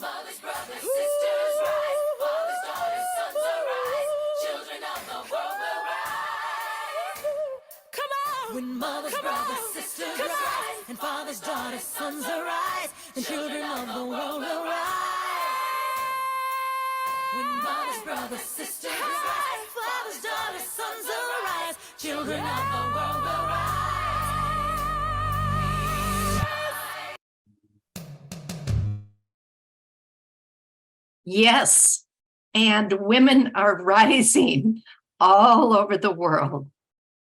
Mothers, brothers, sisters, rise. Fathers, daughters, sons, arise. Children of the world will rise. Come on! When mothers, brothers, sisters rise, and fathers, daughters, sons arise, and children of the world will rise. When mothers, brothers, sisters rise, fathers, daughters, sons arise, children of the world will rise. Yes, and women are rising all over the world.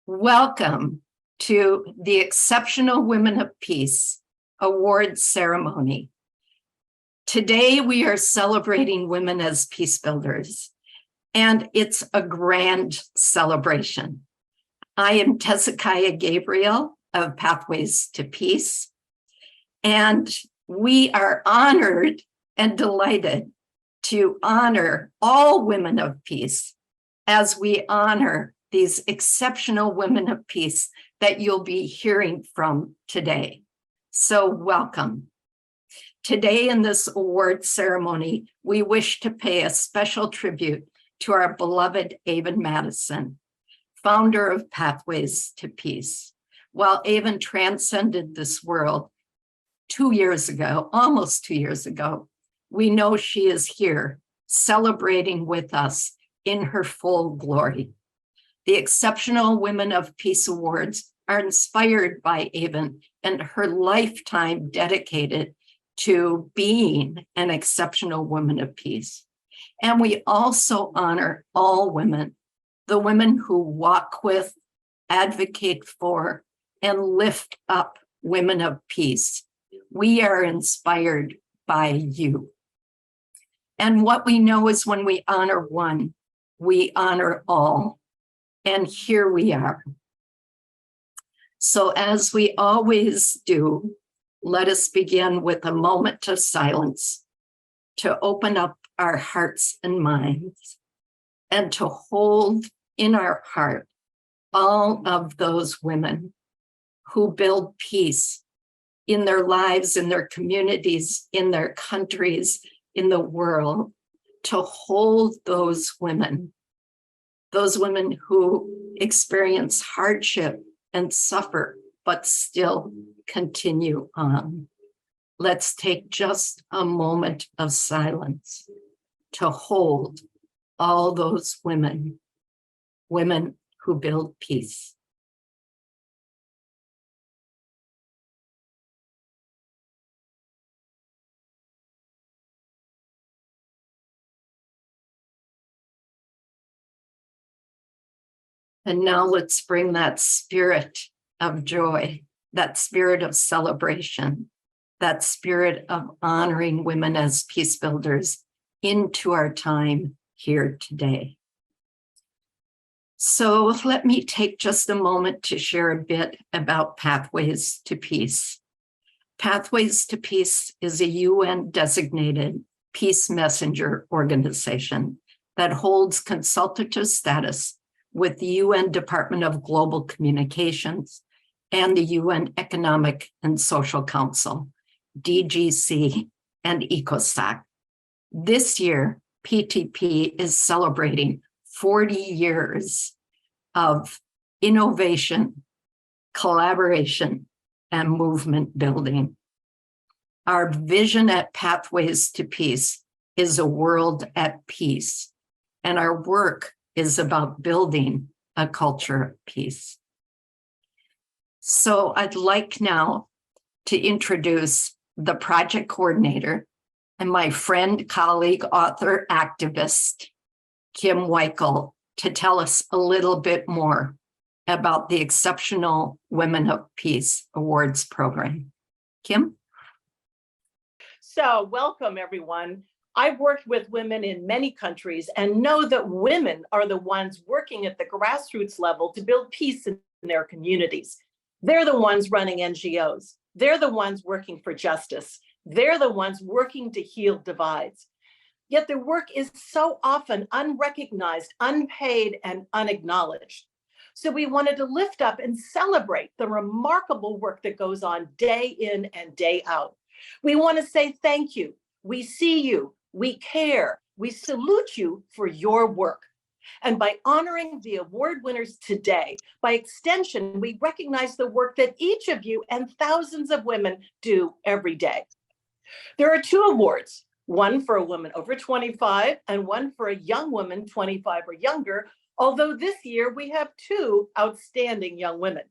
Welcome to the Exceptional Women of Peace Awards ceremony. Today, we are celebrating women as peace builders, and it's a grand celebration. I am Tessakaya Gabriel of Pathways to Peace, and we are honored and delighted to honor all women of peace as we honor these exceptional women of peace that you'll be hearing from today. So welcome. Today in this award ceremony, we wish to pay a special tribute to our beloved Avon Madison, founder of Pathways to Peace. While Avon transcended this world 2 years ago, almost 2 years ago, we know she is here celebrating with us in her full glory. The Exceptional Women of Peace Awards are inspired by Avon and her lifetime dedicated to being an exceptional woman of peace. And we also honor all women, the women who walk with, advocate for, and lift up women of peace. We are inspired by you. And what we know is when we honor one, we honor all. And here we are. So as we always do, let us begin with a moment of silence to open up our hearts and minds and to hold in our heart all of those women who build peace in their lives, in their communities, in their countries, in the world, to hold those women who experience hardship and suffer, but still continue on. Let's take just a moment of silence to hold all those women who build peace. And now let's bring that spirit of joy, that spirit of celebration, that spirit of honoring women as peace builders into our time here today. So let me take just a moment to share a bit about Pathways to Peace. Pathways to Peace is a UN-designated peace messenger organization that holds consultative status with the UN Department of Global Communications and the UN Economic and Social Council, DGC, and ECOSOC. This year, PTP is celebrating 40 years of innovation, collaboration, and movement building. Our vision at Pathways to Peace is a world at peace, and our work is about building a culture of peace. So I'd like now to introduce the project coordinator and my friend, colleague, author, activist, Kim Weichel, to tell us a little bit more about the Exceptional Women of Peace Awards program. Kim? So welcome, everyone. I've worked with women in many countries and know that women are the ones working at the grassroots level to build peace in their communities. They're the ones running NGOs. They're the ones working for justice. They're the ones working to heal divides. Yet their work is so often unrecognized, unpaid, and unacknowledged. So we wanted to lift up and celebrate the remarkable work that goes on day in and day out. We want to say thank you We see you, we care, we salute you for your work. And by honoring the award winners today, by extension, we recognize the work that each of you and thousands of women do every day. There are two awards, one for a woman over 25 and one for a young woman 25 or younger, although this year we have two outstanding young women.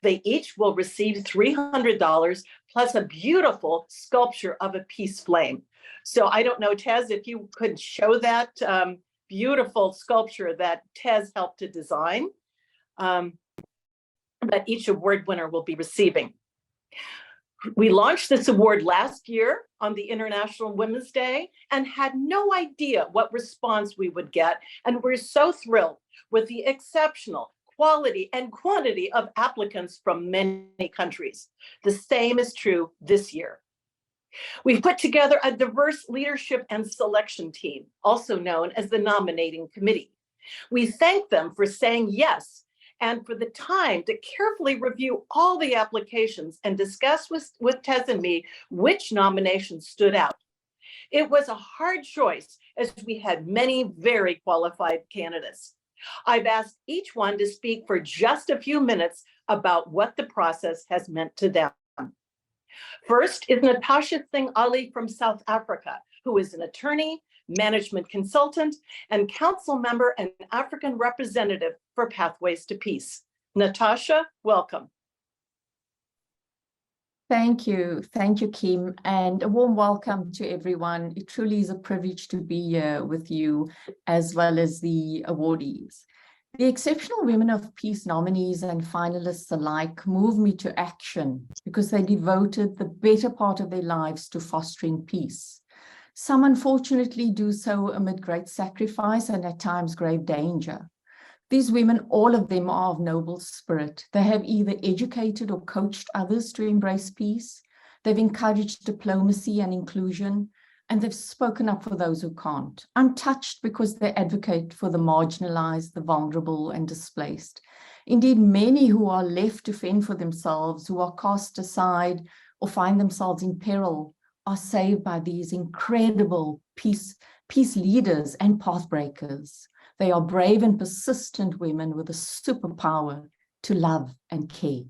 They each will receive $300 plus a beautiful sculpture of a peace flame. So I don't know, Tez, if you could show that beautiful sculpture that Tez helped to design, that each award winner will be receiving. We launched this award last year on the International Women's Day and had no idea what response we would get. And we're so thrilled with the exceptional quality and quantity of applicants from many countries. The same is true this year. We've put together a diverse leadership and selection team, also known as the nominating committee. We thank them for saying yes and for the time to carefully review all the applications and discuss with Tez and me which nominations stood out. It was a hard choice as we had many very qualified candidates. I've asked each one to speak for just a few minutes about what the process has meant to them. First is Natasha Singh Ali from South Africa, who is an attorney, management consultant, and council member and African representative for Pathways to Peace. Natasha, welcome. Thank you. Thank you, Kim, and a warm welcome to everyone. It truly is a privilege to be here with you, as well as the awardees. The Exceptional Women of Peace nominees and finalists alike moved me to action because they devoted the better part of their lives to fostering peace. Some unfortunately do so amid great sacrifice and at times grave danger. These women, all of them, are of noble spirit. They have either educated or coached others to embrace peace. They've encouraged diplomacy and inclusion, and they've spoken up for those who can't. I'm touched because they advocate for the marginalized, the vulnerable, and displaced. Indeed, many who are left to fend for themselves, who are cast aside or find themselves in peril, are saved by these incredible peace leaders and pathbreakers. They are brave and persistent women with a superpower to love and care.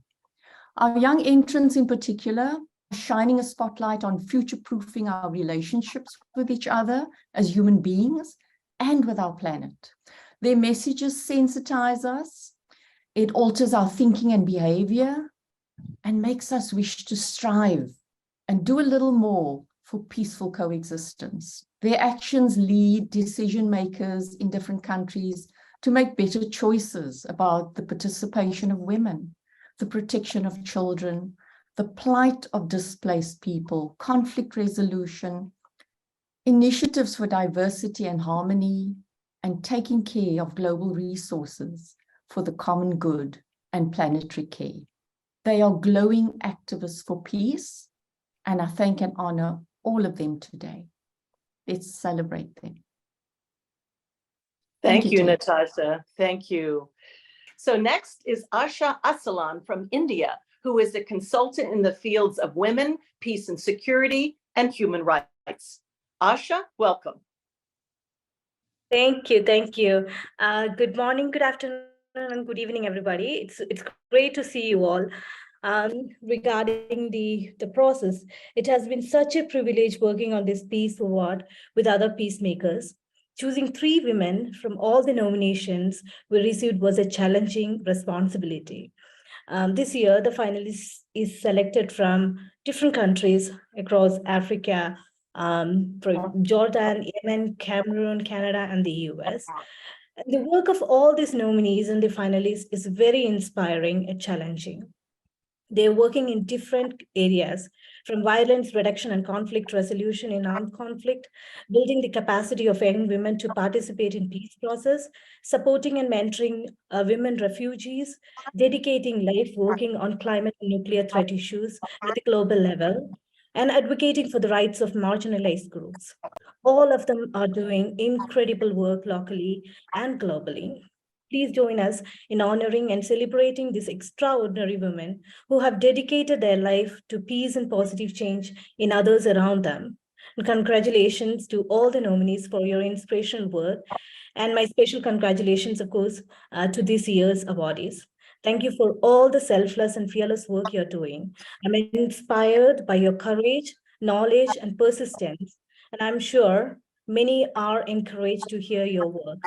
Our young entrants in particular, shining a spotlight on future-proofing our relationships with each other as human beings and with our planet. Their messages sensitize us. It alters our thinking and behavior and makes us wish to strive and do a little more for peaceful coexistence. Their actions lead decision makers in different countries to make better choices about the participation of women, the protection of children, the plight of displaced people, conflict resolution, initiatives for diversity and harmony, and taking care of global resources for the common good and planetary care. They are glowing activists for peace, and I thank and honor all of them today. Let's celebrate them. Thank you, Tim. Natasha. Thank you. So next is Asha Asalan from India, who is a consultant in the fields of women, peace and security, and human rights. Asha, welcome. Thank you. Thank you. Good morning, good afternoon, and good evening, everybody. It's great to see you all. Regarding the process, it has been such a privilege working on this Peace Award with other peacemakers. Choosing 3 women from all the nominations we received was a challenging responsibility. This year, the finalists is selected from different countries across Africa, from Jordan, Yemen, Cameroon, Canada, and the US. The work of all these nominees and the finalists is very inspiring and challenging. They're working in different areas, from violence reduction and conflict resolution in armed conflict, building the capacity of young women to participate in peace process, supporting and mentoring women refugees, dedicating life working on climate and nuclear threat issues at the global level, and advocating for the rights of marginalized groups. All of them are doing incredible work locally and globally. Please join us in honoring and celebrating these extraordinary women who have dedicated their life to peace and positive change in others around them. And congratulations to all the nominees for your inspirational work. And my special congratulations, of course, to this year's awardees. Thank you for all the selfless and fearless work you're doing. I'm inspired by your courage, knowledge, and persistence. And I'm sure many are encouraged to hear your work.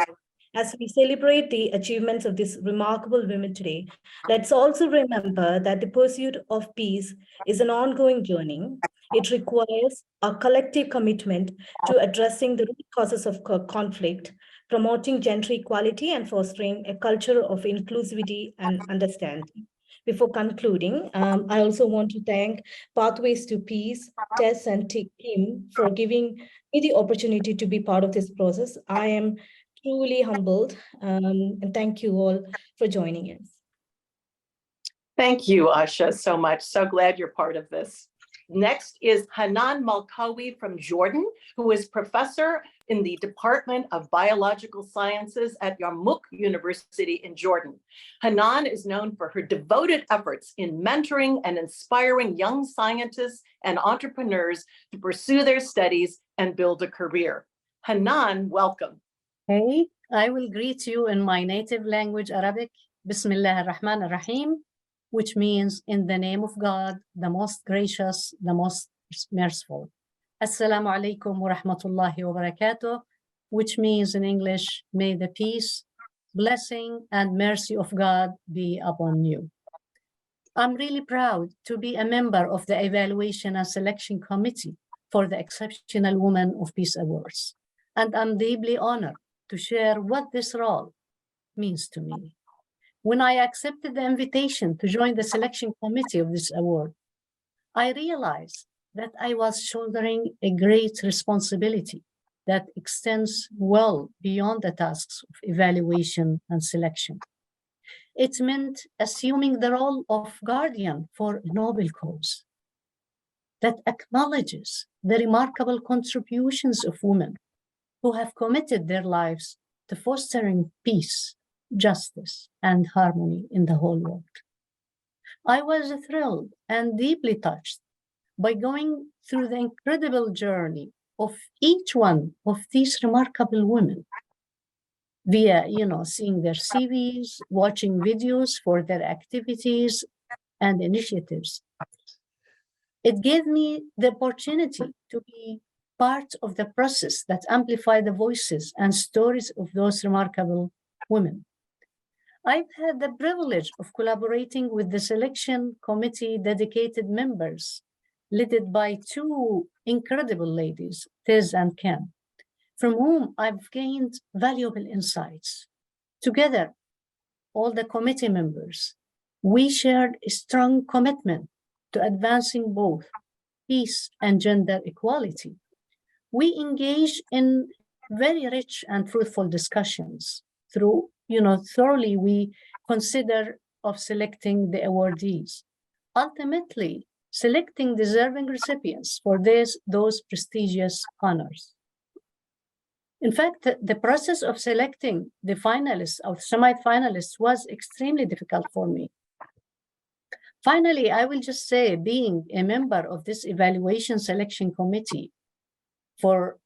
As we celebrate the achievements of these remarkable women today, let's also remember that the pursuit of peace is an ongoing journey. It requires a collective commitment to addressing the root causes of conflict, promoting gender equality, and fostering a culture of inclusivity and understanding. Before concluding, I also want to thank Pathways to Peace, Tess and Kim for giving me the opportunity to be part of this process. I am truly humbled, and thank you all for joining us. Thank you, Asha, so much. So glad you're part of this. Next is Hanan Malkawi from Jordan, who is professor in the Department of Biological Sciences at Yarmouk University in Jordan. Hanan is known for her devoted efforts in mentoring and inspiring young scientists and entrepreneurs to pursue their studies and build a career. Hanan, welcome. Hey, I will greet you in my native language, Arabic, Bismillah ar-Rahman ar-Rahim, which means in the name of God, the most gracious, the most merciful. Assalamu alaikum wa rahmatullahi wa barakatuh, which means in English, may the peace, blessing, and mercy of God be upon you. I'm really proud to be a member of the Evaluation and Selection Committee for the Exceptional Women of Peace Awards, and I'm deeply honored to share what this role means to me. When I accepted the invitation to join the selection committee of this award, I realized that I was shouldering a great responsibility that extends well beyond the tasks of evaluation and selection. It meant assuming the role of guardian for a noble cause that acknowledges the remarkable contributions of women who have committed their lives to fostering peace, justice, and harmony in the whole world. I was thrilled and deeply touched by going through the incredible journey of each one of these remarkable women via, seeing their CVs, watching videos for their activities and initiatives. It gave me the opportunity to be part of the process that amplify the voices and stories of those remarkable women. I've had the privilege of collaborating with the selection committee dedicated members, led by two incredible ladies, Tez and Kim, from whom I've gained valuable insights. Together, all the committee members, we shared a strong commitment to advancing both peace and gender equality. We engaged in very rich and fruitful discussions through, thoroughly we consider of selecting the awardees, ultimately selecting deserving recipients for those prestigious honors. In fact, the process of selecting the finalists or semi-finalists was extremely difficult for me. Finally, I will just say, being a member of this evaluation selection committee for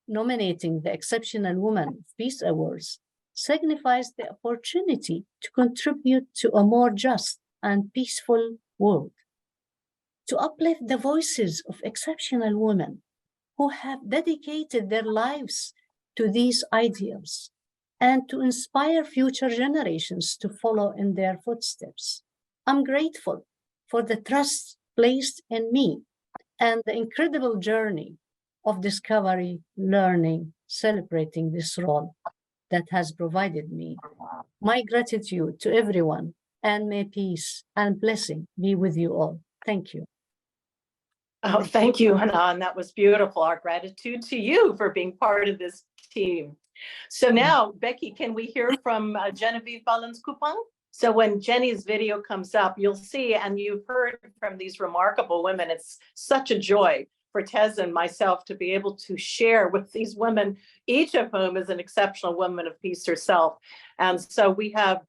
nominating the Exceptional Women of Peace Awards signifies the opportunity to contribute to a more just and peaceful world, to uplift the voices of exceptional women who have dedicated their lives to these ideals, and to inspire future generations to follow in their footsteps. I'm grateful for the trust placed in me and the incredible journey of discovery, learning, celebrating this role that has provided me. My gratitude to everyone, and may peace and blessing be with you all. Thank you. Oh, thank you, Hanan. That was beautiful. Our gratitude to you for being part of this team. So now, Becky, can we hear from Genevieve Valens-Coupon? So when Jenny's video comes up, you'll see, and you've heard from these remarkable women, it's such a joy for Tez and myself to be able to share with these women, each of whom is an exceptional woman of peace herself. And so we have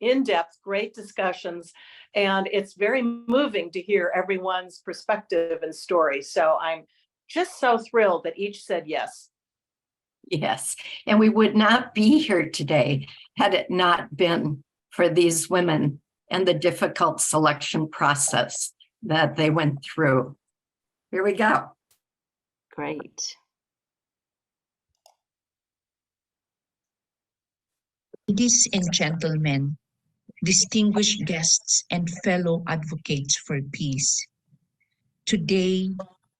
in-depth, great discussions, and it's very moving to hear everyone's perspective and story. So I'm just so thrilled that each said yes. Yes, and we would not be here today had it not been for these women and the difficult selection process that they went through. Here we go. Great. Ladies and gentlemen, distinguished guests and fellow advocates for peace, today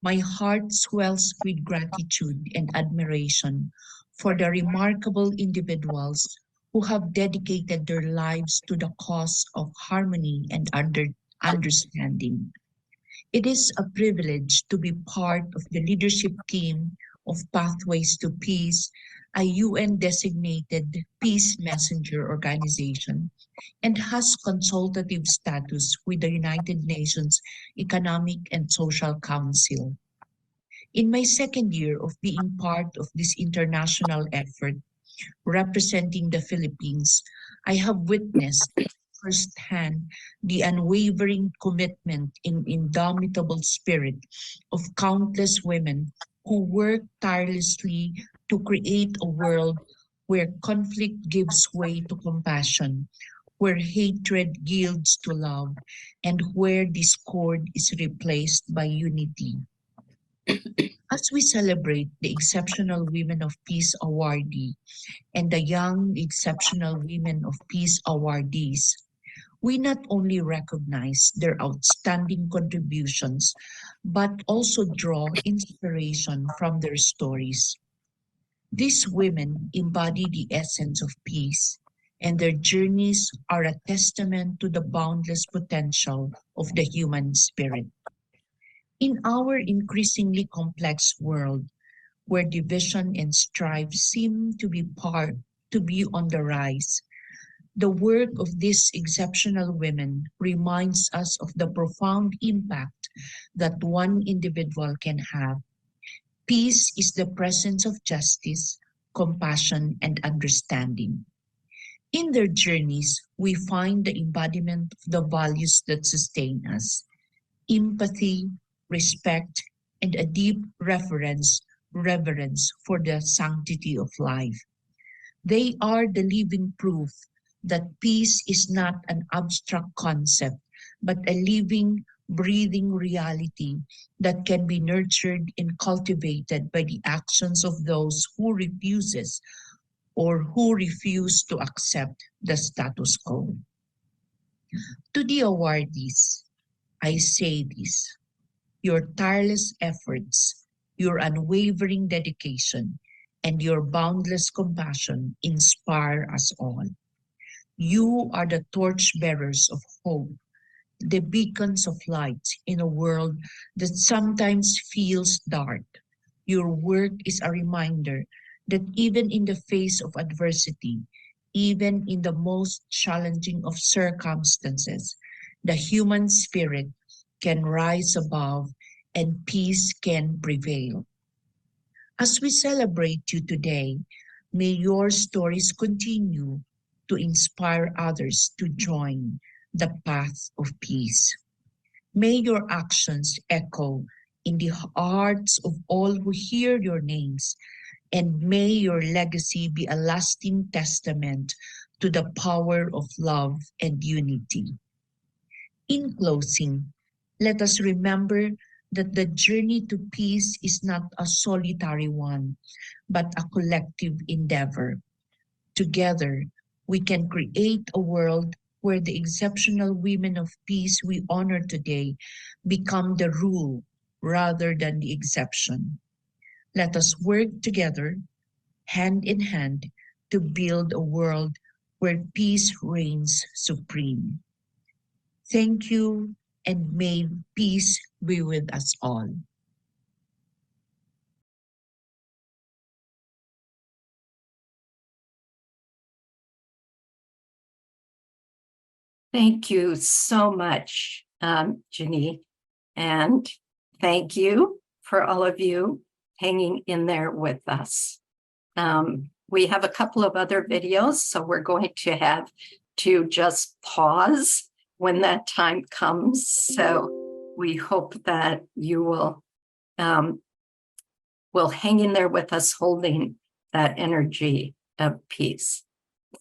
my heart swells with gratitude and admiration for the remarkable individuals who have dedicated their lives to the cause of harmony and understanding. It is a privilege to be part of the leadership team of Pathways to Peace, a UN-designated peace messenger organization, and has consultative status with the United Nations Economic and Social Council. In my second year of being part of this international effort, representing the Philippines, I have witnessed firsthand the unwavering commitment and indomitable spirit of countless women who work tirelessly to create a world where conflict gives way to compassion, where hatred yields to love, and where discord is replaced by unity. As we celebrate the Exceptional Women of Peace awardee and the Young Exceptional Women of Peace awardees, we not only recognize their outstanding contributions, but also draw inspiration from their stories. These women embody the essence of peace, and their journeys are a testament to the boundless potential of the human spirit. In our increasingly complex world, where division and strife seem to be on the rise, the work of these exceptional women reminds us of the profound impact that one individual can have. Peace is the presence of justice, compassion, and understanding. In their journeys, we find the embodiment of the values that sustain us: empathy, respect, and a deep reverence for the sanctity of life. They are the living proof that peace is not an abstract concept, but a living, breathing reality that can be nurtured and cultivated by the actions of those who refuse to accept the status quo. To the awardees, I say this: your tireless efforts, your unwavering dedication, and your boundless compassion inspire us all. You are the torchbearers of hope, the beacons of light in a world that sometimes feels dark. Your work is a reminder that even in the face of adversity, even in the most challenging of circumstances, the human spirit can rise above and peace can prevail. As we celebrate you today, may your stories continue to inspire others to join the path of peace. May your actions echo in the hearts of all who hear your names, and may your legacy be a lasting testament to the power of love and unity. In closing, let us remember that the journey to peace is not a solitary one, but a collective endeavor. Together, we can create a world where the exceptional women of peace we honor today become the rule rather than the exception. Let us work together, hand in hand, to build a world where peace reigns supreme. Thank you, and may peace be with us all. Thank you so much, Jenny. And thank you for all of you hanging in there with us. We have a couple of other videos, so we're going to have to just pause when that time comes. So we hope that you will will hang in there with us holding that energy of peace.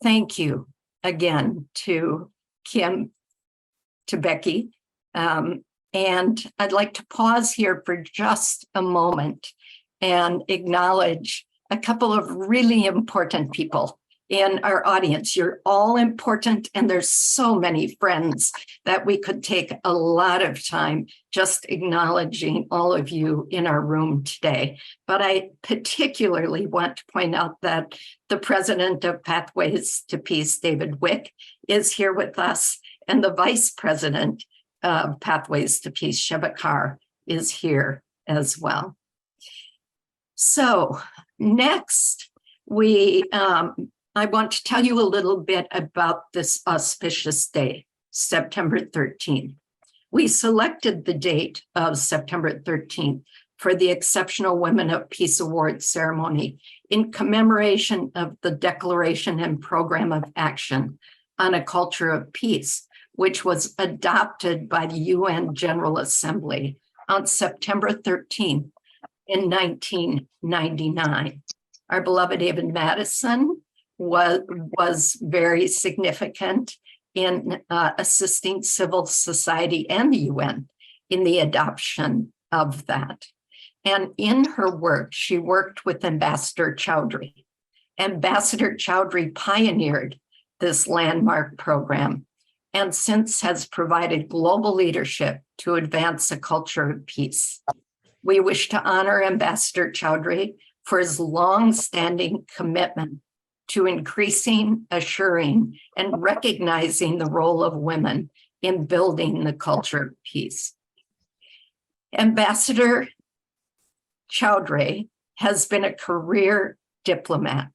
Thank you again to Kim, to Becky. And I'd like to pause here for just a moment and acknowledge a couple of really important people in our audience. You're all important, and there's so many friends that we could take a lot of time just acknowledging all of you in our room today. But I particularly want to point out that the president of Pathways to Peace, David Wick, is here with us, and the vice president of Pathways to Peace, Sheba Carr, is here as well. So next, I want to tell you a little bit about this auspicious day, September 13th. We selected the date of September 13th for the Exceptional Women of Peace Award ceremony in commemoration of the Declaration and Program of Action on a Culture of Peace, which was adopted by the UN General Assembly on September 13th in 1999. Our beloved David Madison was very significant in assisting civil society and the UN in the adoption of that. And in her work, she worked with Ambassador Chowdhury. Ambassador Chowdhury pioneered this landmark program and since has provided global leadership to advance a culture of peace. We wish to honor Ambassador Chowdhury for his long-standing commitment to increasing, assuring, and recognizing the role of women in building the culture of peace. Ambassador Chowdhury has been a career diplomat,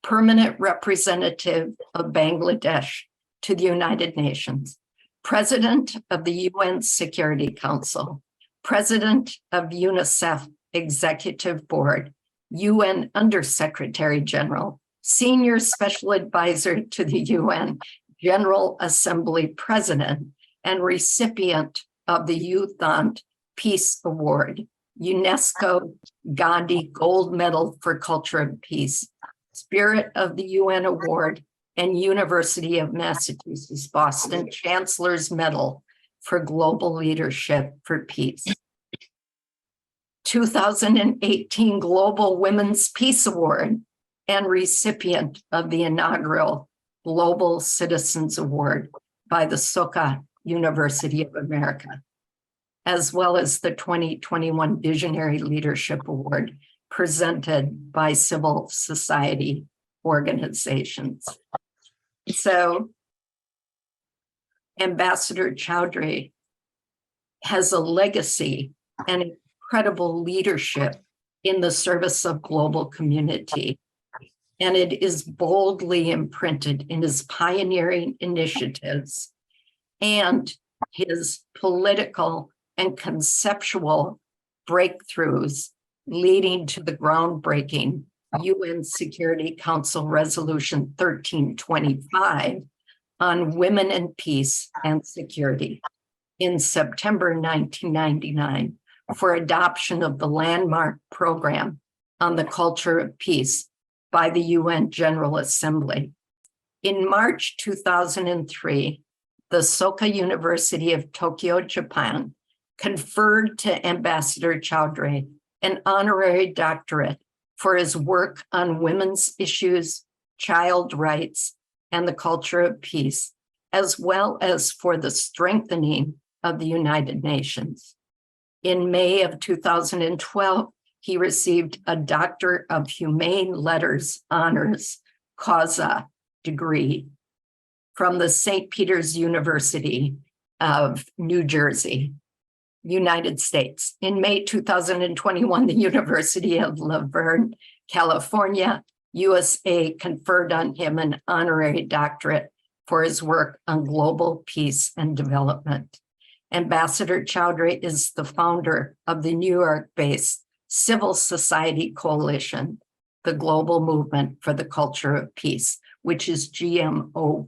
permanent representative of Bangladesh to the United Nations, president of the UN Security Council, president of UNICEF Executive Board, UN Undersecretary General, Senior Special Advisor to the UN General Assembly President, and recipient of the U Thant Peace Award, UNESCO Gandhi Gold Medal for Culture of Peace, Spirit of the UN Award, and University of Massachusetts Boston Chancellor's Medal for Global Leadership for Peace. 2018 Global Women's Peace Award and recipient of the inaugural Global Citizens Award by the Soka University of America, as well as the 2021 Visionary Leadership Award presented by civil society organizations. So Ambassador Chowdhury has a legacy and incredible leadership in the service of global community. And it is boldly imprinted in his pioneering initiatives and his political and conceptual breakthroughs leading to the groundbreaking UN Security Council Resolution 1325 on women and peace and security in September 1999 for adoption of the landmark program on the culture of peace by the UN General Assembly. In March 2003, the Soka University of Tokyo, Japan, conferred to Ambassador Chowdhury an honorary doctorate for his work on women's issues, child rights, and the culture of peace, as well as for the strengthening of the United Nations. In May of 2012, he received a Doctor of Humane Letters Honors Causa degree from the St. Peter's University of New Jersey, United States. In May 2021, the University of La Verne, California, USA conferred on him an honorary doctorate for his work on global peace and development. Ambassador Chowdhury is the founder of the New York-based Civil Society Coalition, the Global Movement for the Culture of Peace, which is GMOCOP,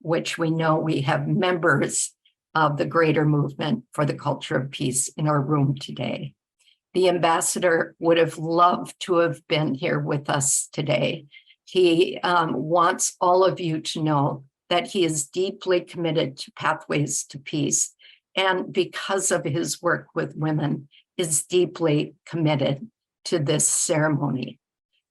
which we know we have members of the greater movement for the culture of peace in our room today. The ambassador would have loved to have been here with us today. He wants all of you to know that he is deeply committed to Pathways to Peace, and because of his work with women, is deeply committed to this ceremony.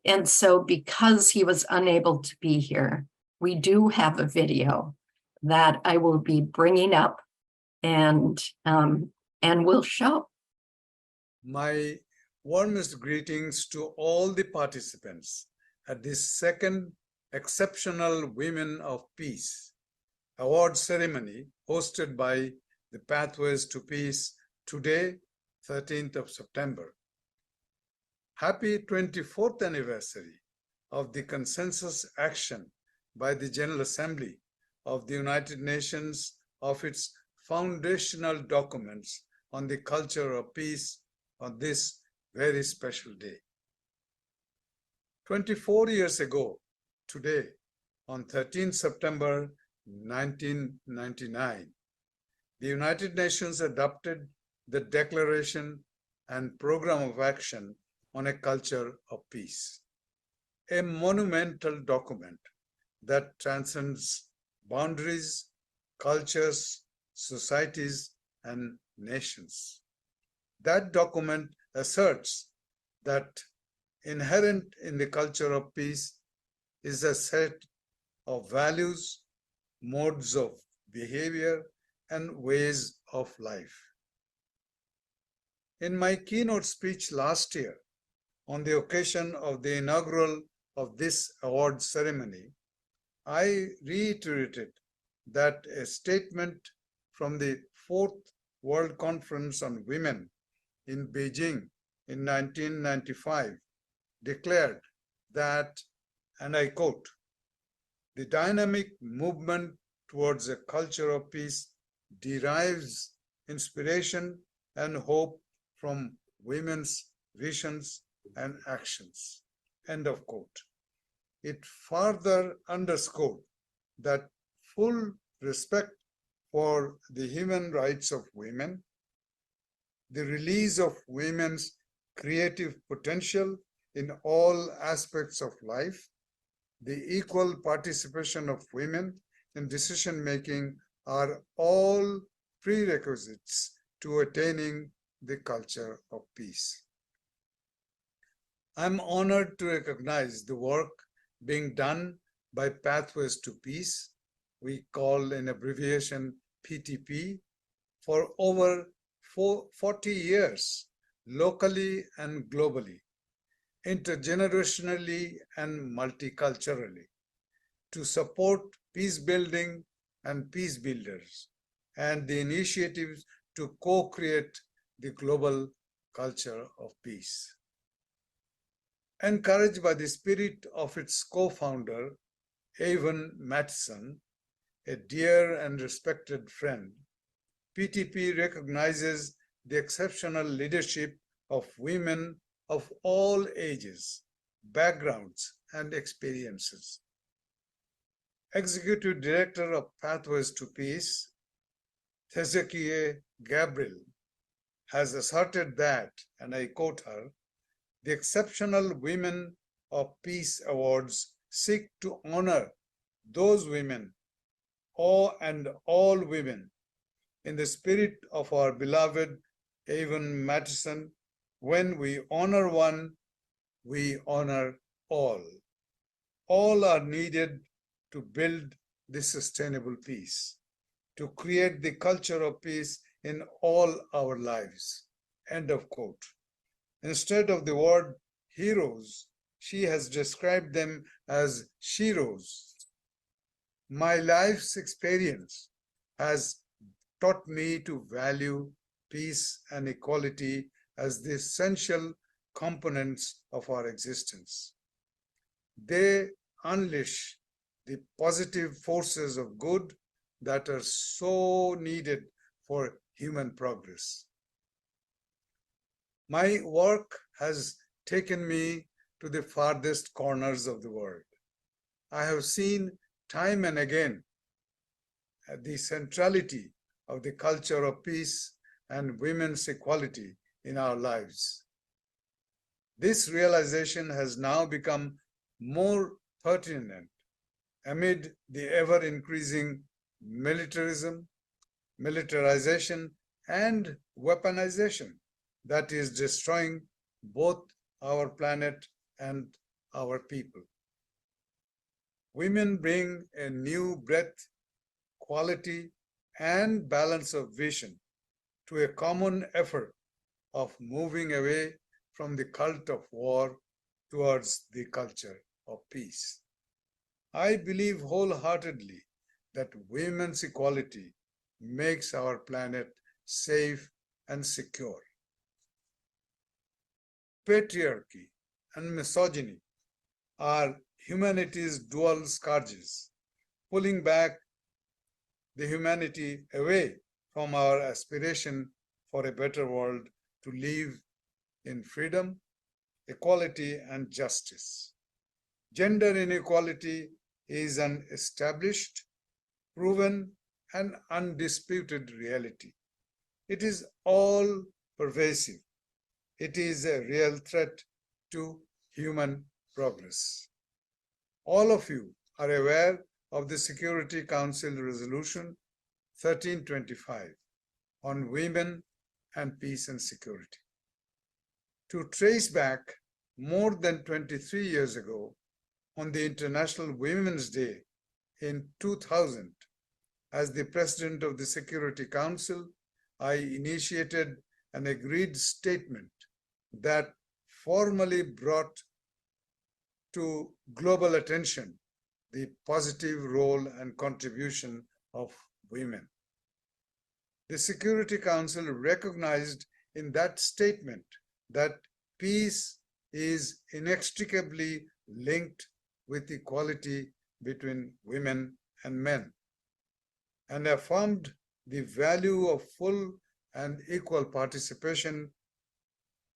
And so because he was unable to be here, we do have a video that I will be bringing up and will show. My warmest greetings to all the participants at this second Exceptional Women of Peace award ceremony hosted by the Pathways to Peace today, 13th of September. Happy 24th anniversary of the consensus action by the General Assembly of the United Nations of its foundational documents on the culture of peace on this very special day. 24 years ago, today, on 13 September 1999, the United Nations adopted the Declaration and Program of Action on a Culture of Peace, a monumental document that transcends boundaries, cultures, societies, and nations. That document asserts that inherent in the culture of peace is a set of values, modes of behavior, and ways of life. In my keynote speech last year, on the occasion of the inaugural of this award ceremony, I reiterated that a statement from the Fourth World Conference on Women in Beijing in 1995 declared that, and I quote, "The dynamic movement towards a culture of peace derives inspiration and hope from women's visions and actions," end of quote. It further underscored that full respect for the human rights of women, the release of women's creative potential in all aspects of life, the equal participation of women in decision-making are all prerequisites to attaining the culture of peace. I'm honored to recognize the work being done by Pathways to Peace, we call in abbreviation PTP, for over 40 years, locally and globally, intergenerationally and multiculturally, to support peace building and peace builders, and the initiatives to co-create the global culture of peace. Encouraged by the spirit of its co-founder, Avon Mattison, a dear and respected friend, PTP recognizes the exceptional leadership of women of all ages, backgrounds, and experiences. Executive Director of Pathways to Peace, Hezekiah Gabriel, has asserted that, and I quote her, "The Exceptional Women of Peace Awards seek to honor those women and all women in the spirit of our beloved Avon Mattison. When we honor one, we honor all. All are needed to build this sustainable peace, to create the culture of peace in all our lives," end of quote. Instead of the word heroes, she has described them as sheroes. "My life's experience has taught me to value peace and equality as the essential components of our existence. They unleash the positive forces of good that are so needed for human progress." My work has taken me to the farthest corners of the world. I have seen time and again the centrality of the culture of peace and women's equality in our lives. This realization has now become more pertinent amid the ever-increasing militarism, militarization, and weaponization that is destroying both our planet and our people. Women bring a new breadth, quality, and balance of vision to a common effort of moving away from the cult of war towards the culture of peace. I believe wholeheartedly that women's equality makes our planet safe and secure. Patriarchy and misogyny are humanity's dual scourges, pulling back the humanity away from our aspiration for a better world to live in freedom, equality, and justice. Gender inequality is an established, proven, and undisputed reality. It is all pervasive. It is a real threat to human progress. All of you are aware of the Security Council Resolution 1325 on women and peace and security. To trace back more than 23 years ago, on the International Women's Day in 2000, as the President of the Security Council, I initiated an agreed statement that formally brought to global attention the positive role and contribution of women. The Security Council recognized in that statement that peace is inextricably linked with equality between women and men, and affirmed the value of full and equal participation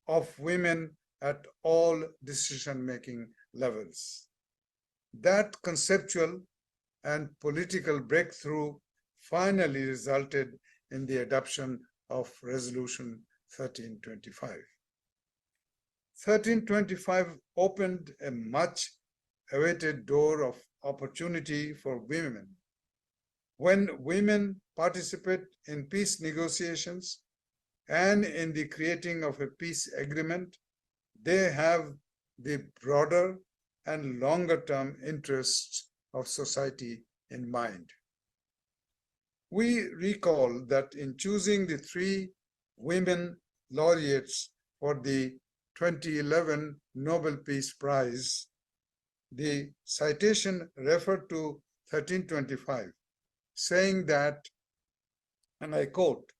of women at all decision-making levels. That conceptual and political breakthrough finally resulted in the adoption of Resolution 1325. 1325 opened a much awaited door of opportunity for women. When women participate in peace negotiations and in the creating of a peace agreement, they have the broader and longer-term interests of society in mind. We recall that in choosing the 3 women laureates for the 2011 Nobel Peace Prize, the citation referred to 1325, saying that, and I quote,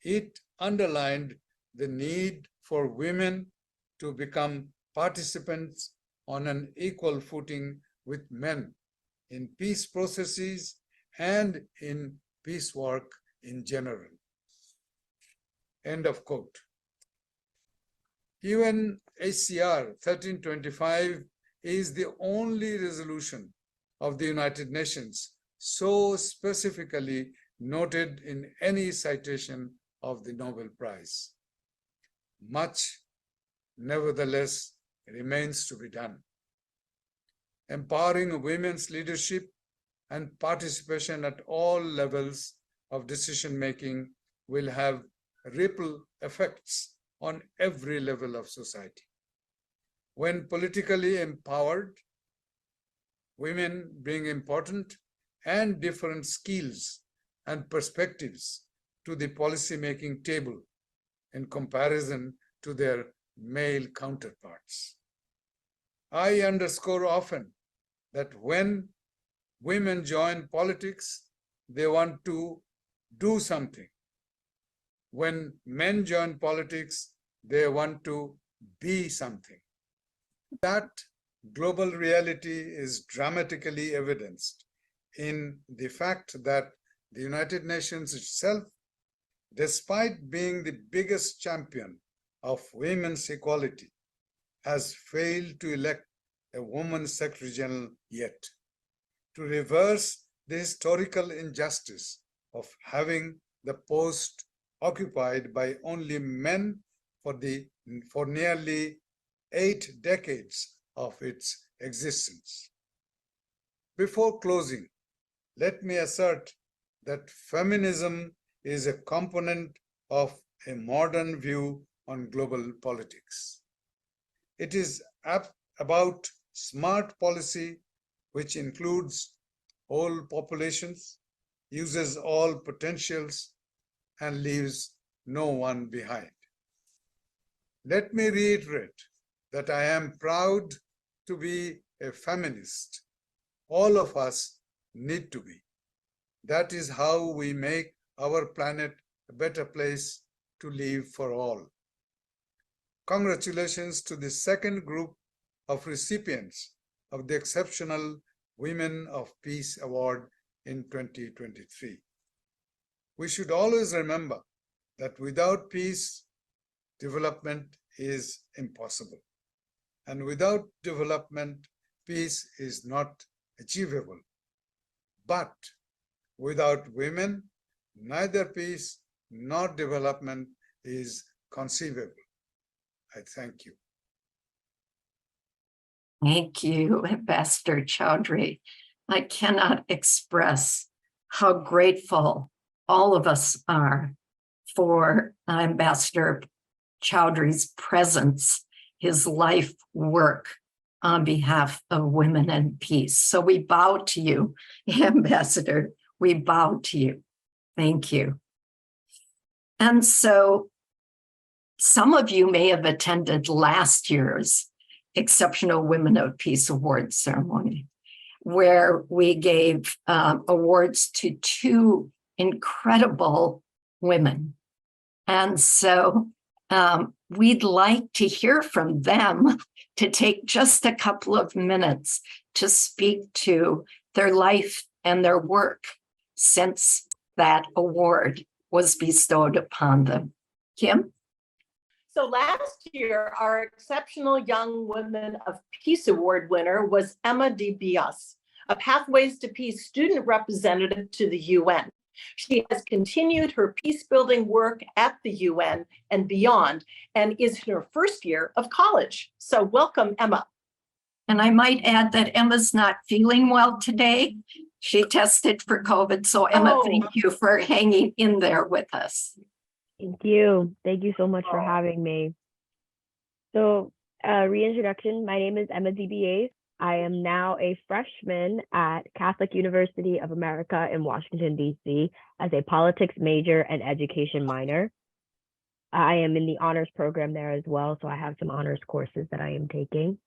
"It underlined the need for women to become participants on an equal footing with men in peace processes and in peace work in general." End of quote. UNHCR 1325 is the only resolution of the United Nations so specifically noted in any citation of the Nobel Prize. Much, nevertheless, remains to be done. Empowering women's leadership and participation at all levels of decision-making will have ripple effects on every level of society. When politically empowered, women bring important and different skills and perspectives to the policy-making table in comparison to their male counterparts. I underscore often that when women join politics, they want to do something. When men join politics, they want to be something. That global reality is dramatically evidenced in the fact that the United Nations itself, despite being the biggest champion of women's equality, has failed to elect a woman Secretary General yet. To reverse the historical injustice of having the post occupied by only men for nearly 8 decades of its existence. Before closing, let me assert that feminism is a component of a modern view on global politics. It is about smart policy, which includes all populations, uses all potentials, and leaves no one behind. Let me reiterate that I am proud to be a feminist. All of us need to be. That is how we make our planet a better place to live for all. Congratulations to the second group of recipients of the Exceptional Women of Peace Award in 2023. We should always remember that without peace, development is impossible. And without development, peace is not achievable. But without women, neither peace nor development is conceivable. I thank you. Thank you, Ambassador Chowdhury. I cannot express how grateful all of us are for Ambassador Chowdhury's presence, his life work on behalf of women and peace. So we bow to you, Ambassador. We bow to you. Thank you. And so some of you may have attended last year's Exceptional Women of Peace Awards ceremony, where we gave awards to 2 incredible women. And so we'd like to hear from them, to take just a couple of minutes to speak to their life and their work since that award was bestowed upon them. Kim? So last year, our Exceptional Young Women of Peace Award winner was Emma DeBias, a Pathways to Peace student representative to the UN. She has continued her peace-building work at the UN and beyond, and is in her first year of college. So welcome, Emma. And I might add that Emma's not feeling well today. She tested for COVID. So Emma, thank you for hanging in there with us. Thank you. Thank you so much for having me. So reintroduction, my name is Emma DeBias. I am now a freshman at Catholic University of America in Washington, D.C. as a politics major and education minor. I am in the honors program there as well, so I have some honors courses that I am taking.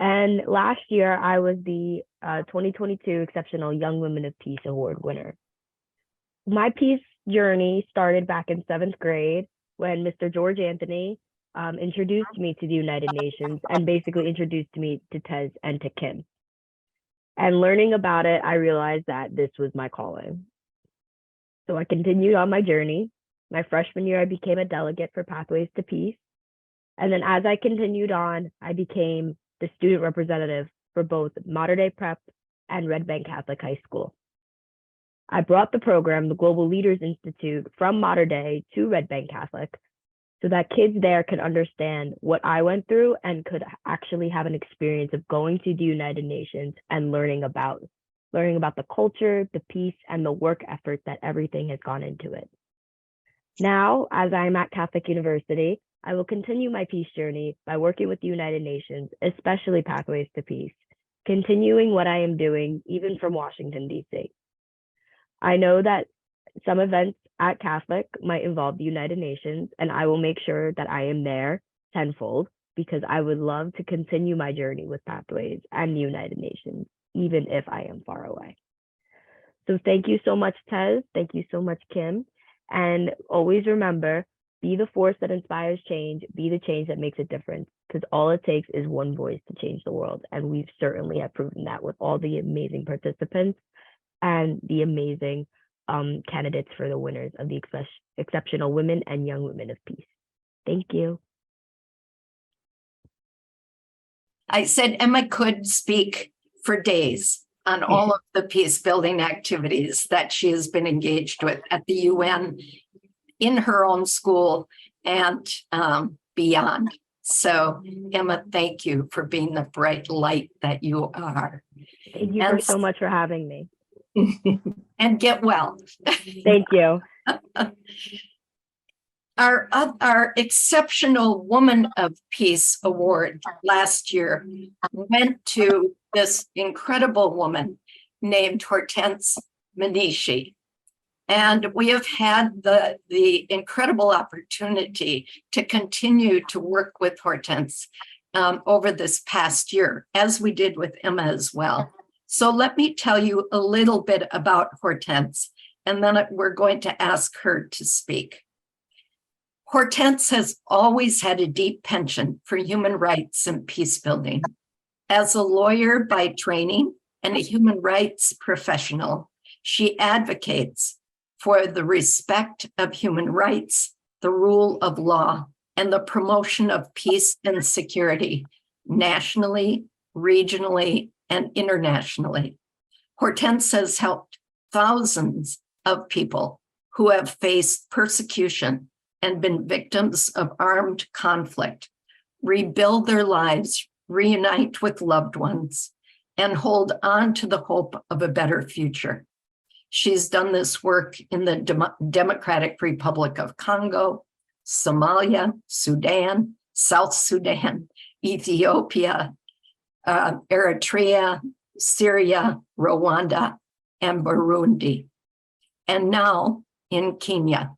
And last year, I was the 2022 Exceptional Young Women of Peace Award winner. My peace journey started back in 7th grade when Mr. George Anthony introduced me to the United Nations and basically introduced me to Tez and to Kim. And learning about it, I realized that this was my calling. So I continued on my journey. My freshman year, I became a delegate for Pathways to Peace. And then as I continued on, I became the student representative for both Mater Dei Prep and Red Bank Catholic High School. I brought the program, the Global Leaders Institute, from Mater Dei to Red Bank Catholic so that kids there could understand what I went through and could actually have an experience of going to the United Nations and learning about the culture, the peace, and the work effort that everything has gone into it. Now, as I'm at Catholic University, I will continue my peace journey by working with the United Nations, especially Pathways to Peace, continuing what I am doing even from Washington, D.C. I know that some events at Catholic might involve the United Nations, and I will make sure that I am there tenfold because I would love to continue my journey with Pathways and the United Nations, even if I am far away. So thank you so much, Tez. Thank you so much, Kim. And always remember, be the force that inspires change, be the change that makes a difference, because all it takes is one voice to change the world. And we've certainly have proven that with all the amazing participants and the amazing candidates for the winners of the Exceptional Women and Young Women of Peace. Thank you. I said Emma could speak for days on all of the peace building activities that she has been engaged with at the UN, in her own school, and beyond. So Emma, thank you for being the bright light that you are. Thank you And- so much for having me. And get well. Thank you. Our Exceptional Woman of Peace Award last year went to this incredible woman named Hortense Manishi. And we have had the incredible opportunity to continue to work with Hortense over this past year, as we did with Emma as well. So let me tell you a little bit about Hortense, and then we're going to ask her to speak. Hortense has always had a deep penchant for human rights and peace building. As a lawyer by training and a human rights professional, she advocates for the respect of human rights, the rule of law, and the promotion of peace and security nationally, regionally, and internationally. Hortense has helped thousands of people who have faced persecution and been victims of armed conflict rebuild their lives, reunite with loved ones, and hold on to the hope of a better future. She's done this work in the Democratic Republic of Congo, Somalia, Sudan, South Sudan, Ethiopia, Eritrea, Syria, Rwanda, and Burundi, and now in Kenya.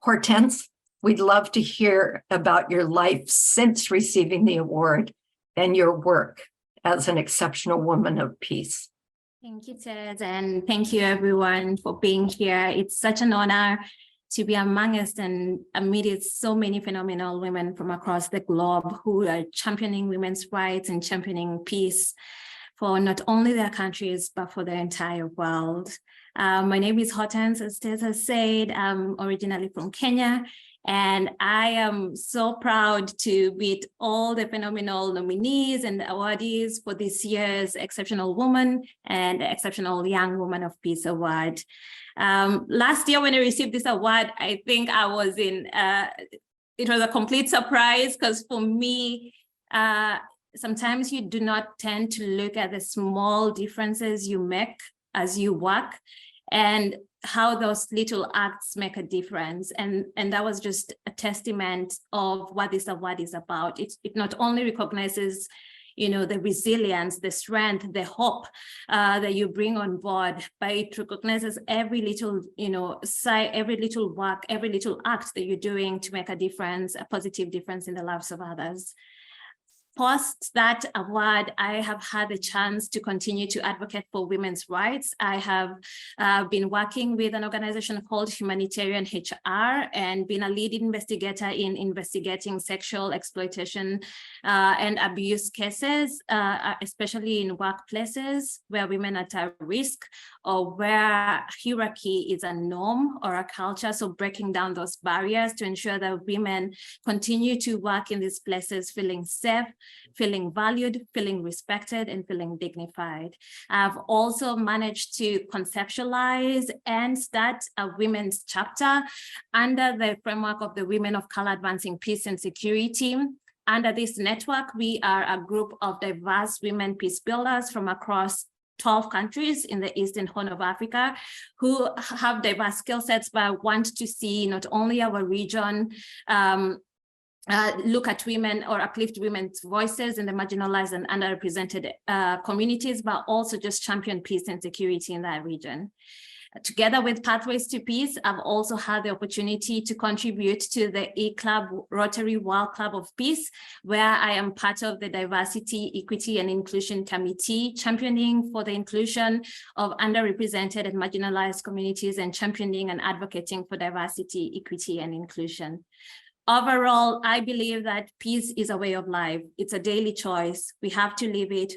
Hortense, we'd love to hear about your life since receiving the award and your work as an exceptional woman of peace. Thank you, Ted, and thank you everyone for being here. It's such an honor to be among us and amidst so many phenomenal women from across the globe who are championing women's rights and championing peace for not only their countries, but for the entire world. My name is Hortense, as Ted has said. I'm originally from Kenya, and I am so proud to meet all the phenomenal nominees and awardees for this year's Exceptional Woman and Exceptional Young Woman of Peace Award. Last year when I received this award, I think I was in, it was a complete surprise because for me, sometimes you do not tend to look at the small differences you make as you work and how those little acts make a difference. And that was just a testament of what this award is about. It not only recognizes, you know, the resilience, the strength, the hope that you bring on board, but it recognizes every little, you know, every little work, every little act that you're doing to make a difference, a positive difference in the lives of others. Post that award, I have had the chance to continue to advocate for women's rights. I have been working with an organization called Humanitarian HR and been a lead investigator in investigating sexual exploitation and abuse cases, especially in workplaces where women are at risk or where hierarchy is a norm or a culture. So breaking down those barriers to ensure that women continue to work in these places feeling safe, feeling valued, feeling respected, and feeling dignified. I've also managed to conceptualize and start a women's chapter under the framework of the Women of Color Advancing Peace and Security. Under this network, we are a group of diverse women peace builders from across 12 countries in the Eastern Horn of Africa who have diverse skill sets, but want to see not only our region look at women or uplift women's voices in the marginalized and underrepresented communities, but also just champion peace and security in that region. Together with Pathways to Peace, I've also had the opportunity to contribute to the E-Club Rotary World Club of Peace, where I am part of the Diversity, Equity, and Inclusion Committee, championing for the inclusion of underrepresented and marginalized communities and championing and advocating for diversity, equity, and inclusion. Overall, I believe that peace is a way of life. It's a daily choice. We have to live it.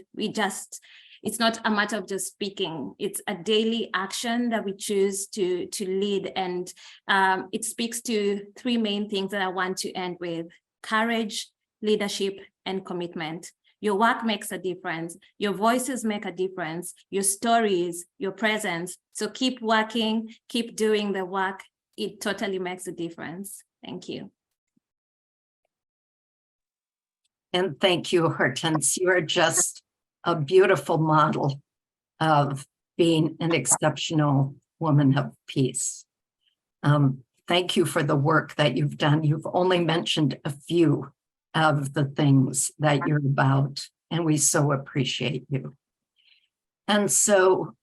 It's not a matter of just speaking. It's a daily action that we choose to lead. And it speaks to three main things that I want to end with: courage, leadership, and commitment. Your work makes a difference. Your voices make a difference. Your stories, your presence. So keep working, keep doing the work. It totally makes a difference. Thank you. And thank you, Hortense. You are just a beautiful model of being an exceptional woman of peace. Thank you for the work that you've done. You've only mentioned a few of the things that you're about, and we so appreciate you. And so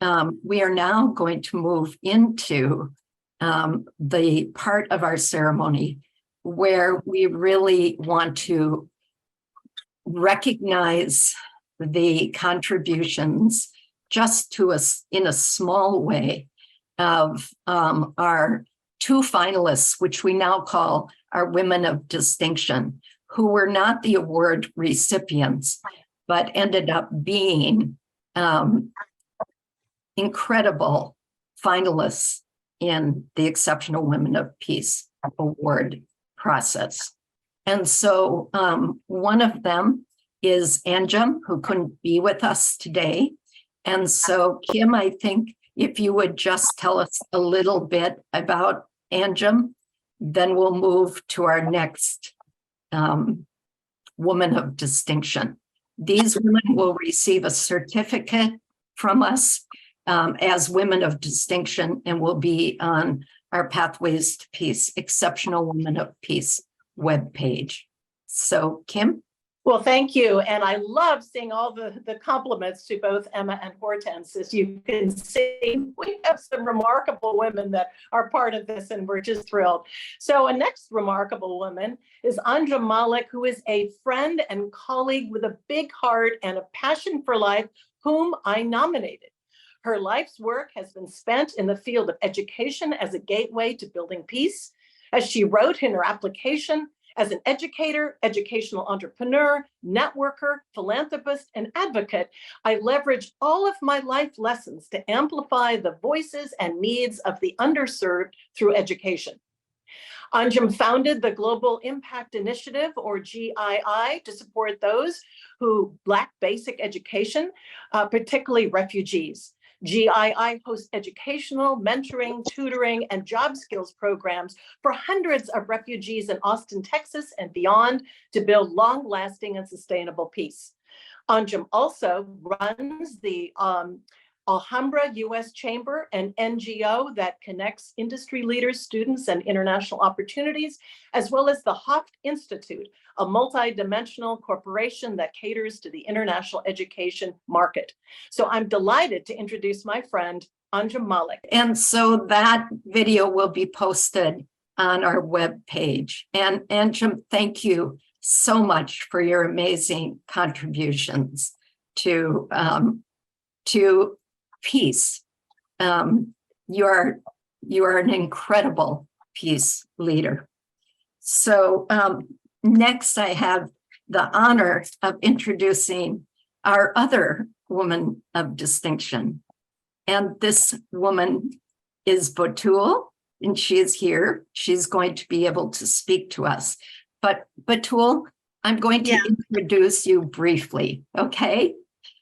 we are now going to move into the part of our ceremony where we really want to recognize the contributions just to us in a small way of our two finalists, which we now call our women of distinction, who were not the award recipients, but ended up being incredible finalists in the Exceptional Women of Peace Award process. And so one of them is Anjum, who couldn't be with us today. And so Kim, I think if you would just tell us a little bit about Anjum, then we'll move to our next woman of distinction. These women will receive a certificate from us as women of distinction and will be on our Pathways to Peace, Exceptional Women of Peace webpage. So Kim? Well, thank you. And I love seeing all the compliments to both Emma and Hortense. As you can see, we have some remarkable women that are part of this, and we're just thrilled. So a next remarkable woman is Anjum Malik, who is a friend and colleague with a big heart and a passion for life, whom I nominated. Her life's work has been spent in the field of education as a gateway to building peace. As she wrote in her application, as an educator, educational entrepreneur, networker, philanthropist, and advocate, I leveraged all of my life lessons to amplify the voices and needs of the underserved through education. Anjum founded the Global Impact Initiative, or GII, to support those who lack basic education, particularly refugees. GII hosts educational, mentoring, tutoring, and job skills programs for hundreds of refugees in Austin, Texas, and beyond to build long-lasting and sustainable peace. Anjum also runs the Alhambra U.S. Chamber, an NGO that connects industry leaders, students, and international opportunities, as well as the Hoft Institute, a multi-dimensional corporation that caters to the international education market. So I'm delighted to introduce my friend, Anjum Malik. And so that video will be posted on our webpage. And Anjum, thank you so much for your amazing contributions to peace. You are an incredible peace leader. So next I have the honor of introducing our other woman of distinction. And this woman is Batul, and she is here. She's going to be able to speak to us. But Batul, I'm going to introduce you briefly, okay?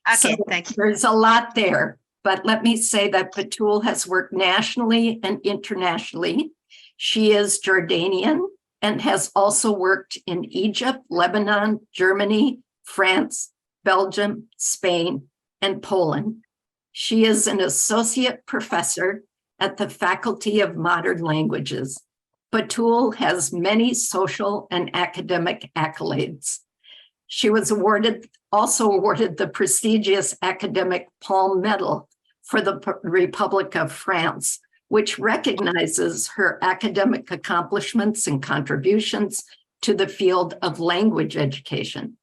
Okay, So thank you. there's a lot there. But let me say that Batul has worked nationally and internationally. She is Jordanian and has also worked in Egypt, Lebanon, Germany, France, Belgium, Spain, and Poland. She is an associate professor at the Faculty of Modern Languages. Batul has many social and academic accolades. She was also awarded the prestigious academic Palm Medal for the Republic of France, which recognizes her academic accomplishments and contributions to the field of language education.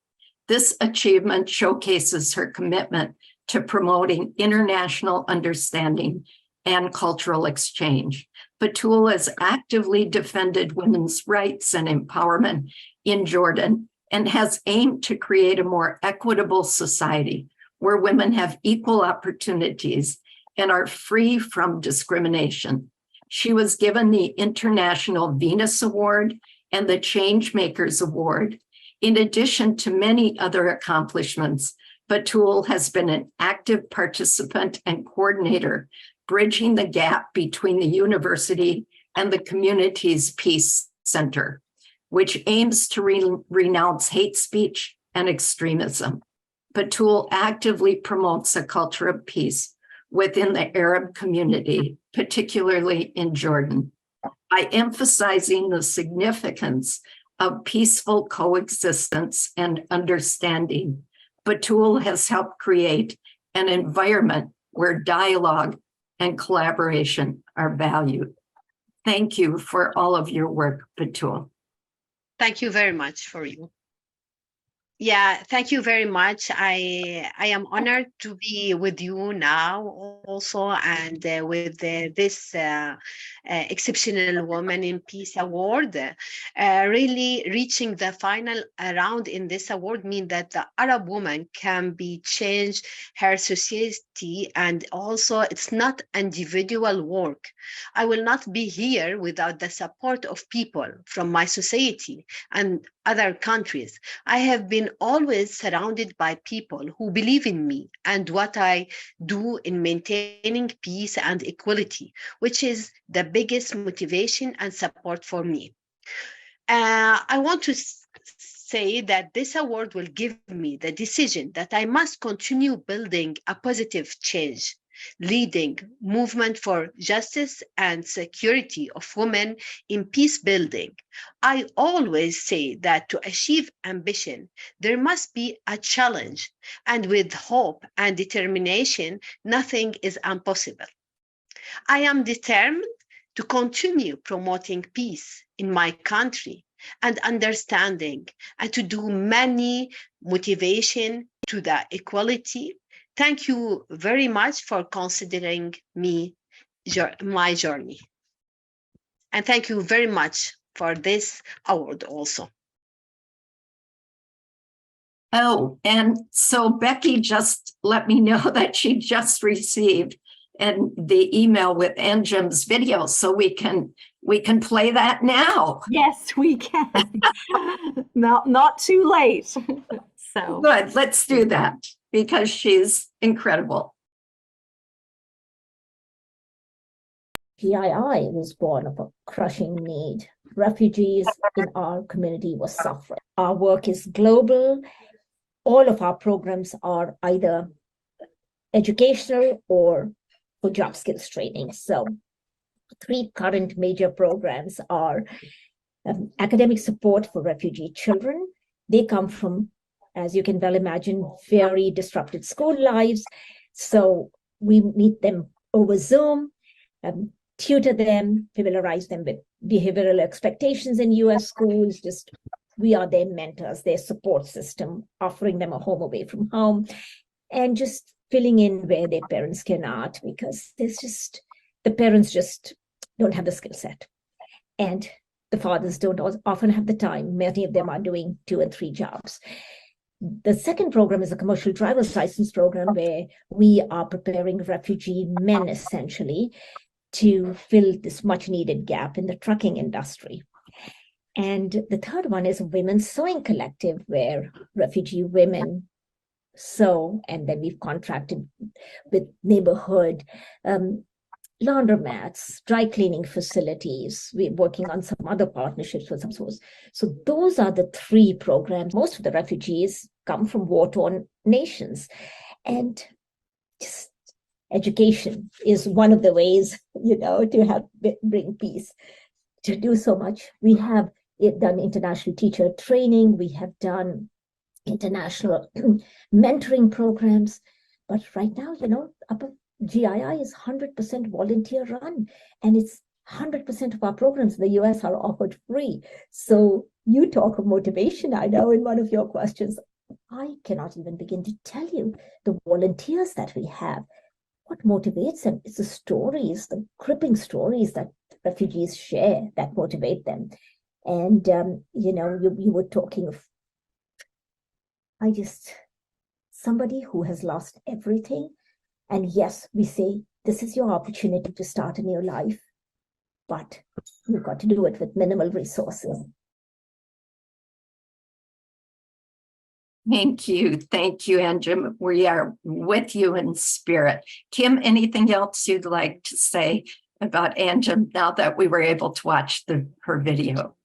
This achievement showcases her commitment to promoting international understanding and cultural exchange. Batul has actively defended women's rights and empowerment in Jordan and has aimed to create a more equitable society where women have equal opportunities and are free from discrimination. She was given the International Venus Award and the Changemakers Award. In addition to many other accomplishments, Batul has been an active participant and coordinator, bridging the gap between the university and the community's Peace Center, which aims to renounce hate speech, and extremism. Batul actively promotes a culture of peace within the Arab community, particularly in Jordan, by emphasizing the significance of peaceful coexistence and understanding. Batul has helped create an environment where dialogue and collaboration are valued. Thank you for all of your work, Batul. Thank you very much for you. Yeah, thank you very much. I am honored to be with you now also, and with this Exceptional Woman in Peace Award. Really reaching the final round in this award means that the Arab woman can be changed her society, and also it's not individual work. I will not be here without the support of people from my society and other countries. I have been always surrounded by people who believe in me and what I do in maintaining peace and equality, which is the biggest motivation and support for me. I want to say that this award will give me the decision that I must continue building a positive change, leading movement for justice and security of women in peace building. I always say that to achieve ambition, there must be a challenge, and with hope and determination, nothing is impossible. I am determined to continue promoting peace in my country and understanding, and to do many motivation to the equality. Thank you very much for considering me, my journey. And thank you very much for this award also. Oh, and so Becky just let me know that she just received the email with Anjum's video, so we can play that now. Yes, we can. Not too late. So good, let's do that because she's incredible. GII was born of a crushing need. Refugees in our community were suffering. Our work is global. All of our programs are either educational or for job skills training. So 3 current major programs are academic support for refugee children. They come from, as you can well imagine, very disrupted school lives. So we meet them over Zoom, tutor them, familiarize them with behavioral expectations in US schools. Just we are their mentors, their support system, offering them a home away from home, and just filling in where their parents cannot, because the parents just don't have the skill set. And the fathers don't often have the time. Many of them are doing 2 and 3 jobs. The second program is a commercial driver's license program, where we are preparing refugee men essentially to fill this much needed gap in the trucking industry. And the third one is a women's sewing collective, where refugee women sew, and then we've contracted with neighborhood laundromats, dry cleaning facilities. We're working on some other partnerships with some schools. So those are the 3 programs. Most of the refugees come from war-torn nations, and just education is one of the ways, to help bring peace. To do so much, we have done international teacher training. We have done international mentoring programs. But right now, Upper GII is 100% volunteer run, and it's 100% of our programs in the US are offered free. So you talk of motivation, I know in one of your questions. I cannot even begin to tell you the volunteers that we have. What motivates them? It's the stories, the gripping stories that refugees share that motivate them. And, you were talking of, somebody who has lost everything. And yes, we say, this is your opportunity to start a new life, but you've got to do it with minimal resources. Thank you, Anjum. We are with you in spirit. Kim, anything else you'd like to say about Anjum now that we were able to watch her video?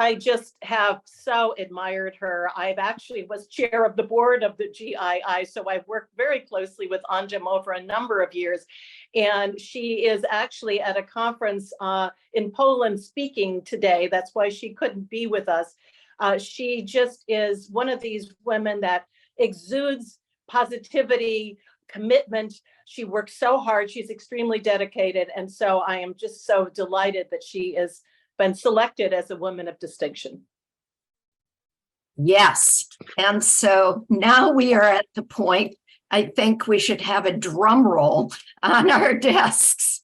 I just have so admired her. I've actually was chair of the board of the GII, so I've worked very closely with Anjem over a number of years. And she is actually at a conference in Poland speaking today. That's why she couldn't be with us. She just is one of these women that exudes positivity, commitment. She works so hard. She's extremely dedicated. And so I am just so delighted that she is been selected as a woman of distinction. Yes. And so now we are at the point, I think we should have a drum roll on our desks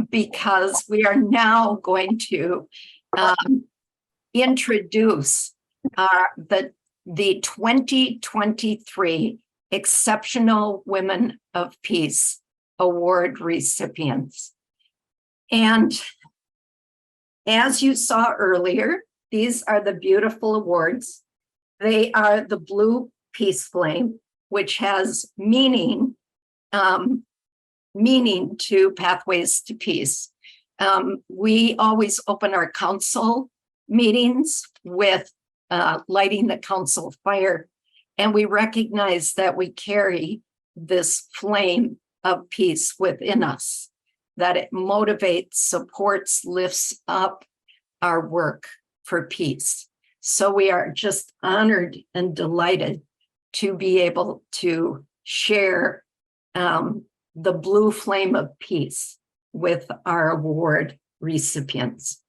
because we are now going to introduce the 2023 Exceptional Women of Peace Award recipients. And as you saw earlier, these are the beautiful awards. They are the blue peace flame, which has meaning to Pathways to Peace. We always open our council meetings with lighting the council fire, and we recognize that we carry this flame of peace within us, that it motivates, supports, lifts up our work for peace. So we are just honored and delighted to be able to share the blue flame of peace with our award recipients.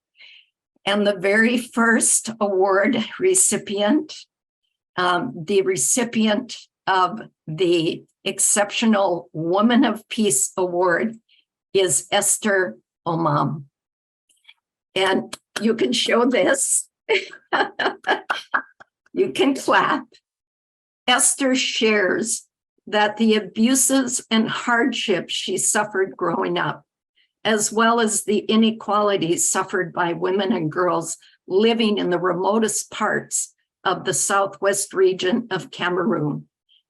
And the very first award recipient, the recipient of the Exceptional Woman of Peace Award is Esther Omam. And you can show this. You can clap. Esther shares that the abuses and hardships she suffered growing up, as well as the inequalities suffered by women and girls living in the remotest parts of the southwest region of Cameroon,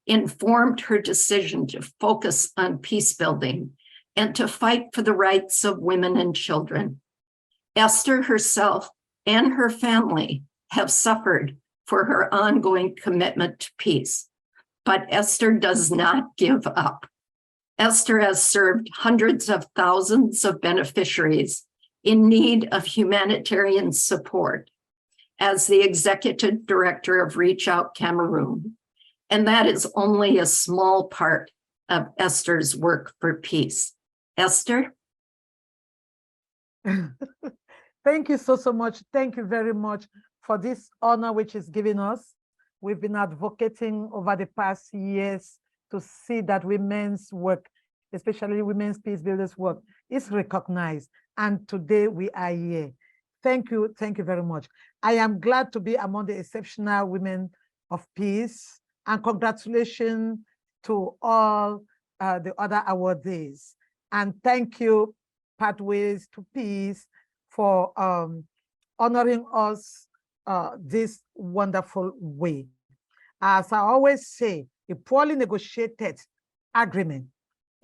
informed her decision to focus on peace building and to fight for the rights of women and children. Esther herself and her family have suffered for her ongoing commitment to peace, but Esther does not give up. Esther has served hundreds of thousands of beneficiaries in need of humanitarian support as the executive director of Reach Out Cameroon. And that is only a small part of Esther's work for peace. Esther? Thank you so much. Thank you very much for this honor which is given us. We've been advocating over the past years to see that women's work, especially women's peace builders work, is recognized. And today we are here. Thank you very much. I am glad to be among the exceptional women of peace, and congratulations to all the other awardees. And thank you, Pathways to Peace, for honoring us this wonderful way. As I always say, a poorly negotiated agreement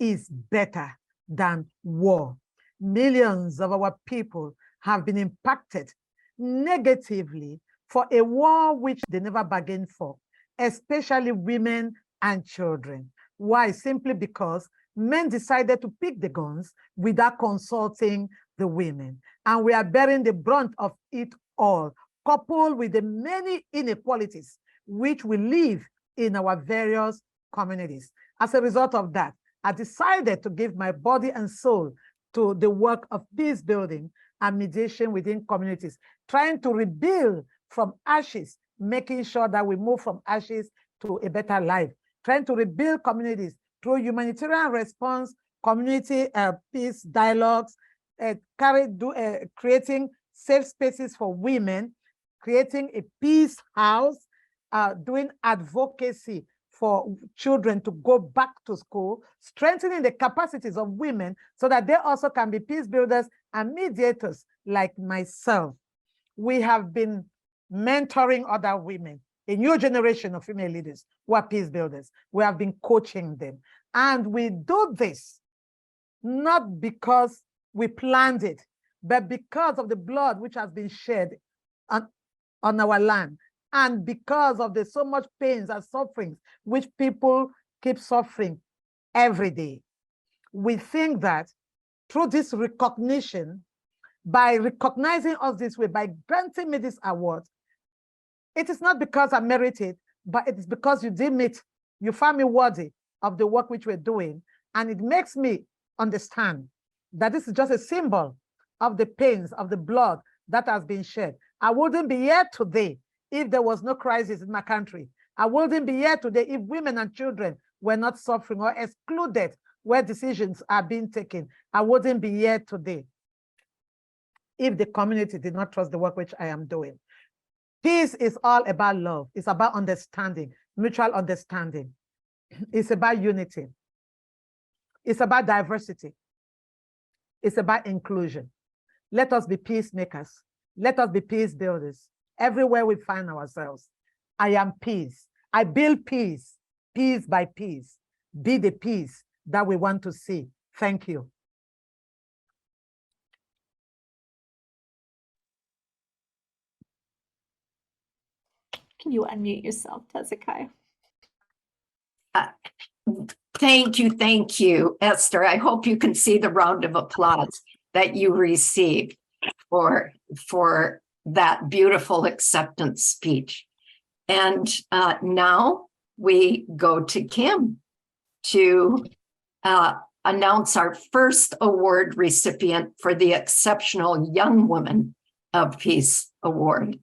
is better than war. Millions of our people have been impacted negatively for a war which they never bargained for, especially women and children. Why? Simply because men decided to pick the guns without consulting the women. And we are bearing the brunt of it all, coupled with the many inequalities which we live in our various communities. As a result of that, I decided to give my body and soul to the work of peace building and mediation within communities, trying to rebuild from ashes, making sure that we move from ashes to a better life, trying to rebuild communities through humanitarian response, community peace dialogues, creating safe spaces for women, creating a peace house, doing advocacy for children to go back to school, strengthening the capacities of women so that they also can be peace builders and mediators like myself. We have been mentoring other women, a new generation of female leaders who are peace builders. We have been coaching them. And we do this not because we planned it, but because of the blood which has been shed on our land. And because of the so much pains and sufferings which people keep suffering every day, we think that through this recognition, by recognizing us this way, by granting me this award, it is not because I merit it, but it is because you deem it, you found me worthy of the work which we're doing. And it makes me understand that this is just a symbol of the pains, of the blood that has been shed. I wouldn't be here today if there was no crisis in my country. I wouldn't be here today if women and children were not suffering or excluded where decisions are being taken. I wouldn't be here today if the community did not trust the work which I am doing. Peace is all about love. It's about understanding, mutual understanding. It's about unity. It's about diversity. It's about inclusion. Let us be peacemakers. Let us be peace builders. Everywhere we find ourselves, I am peace. I build peace, piece by piece. Be the peace that we want to see. Thank you. Can you unmute yourself, Tezekai? Thank you, Esther. I hope you can see the round of applause that you received for that beautiful acceptance speech. And now we go to Kim to announce our first award recipient for the Exceptional Young Woman of Peace Award.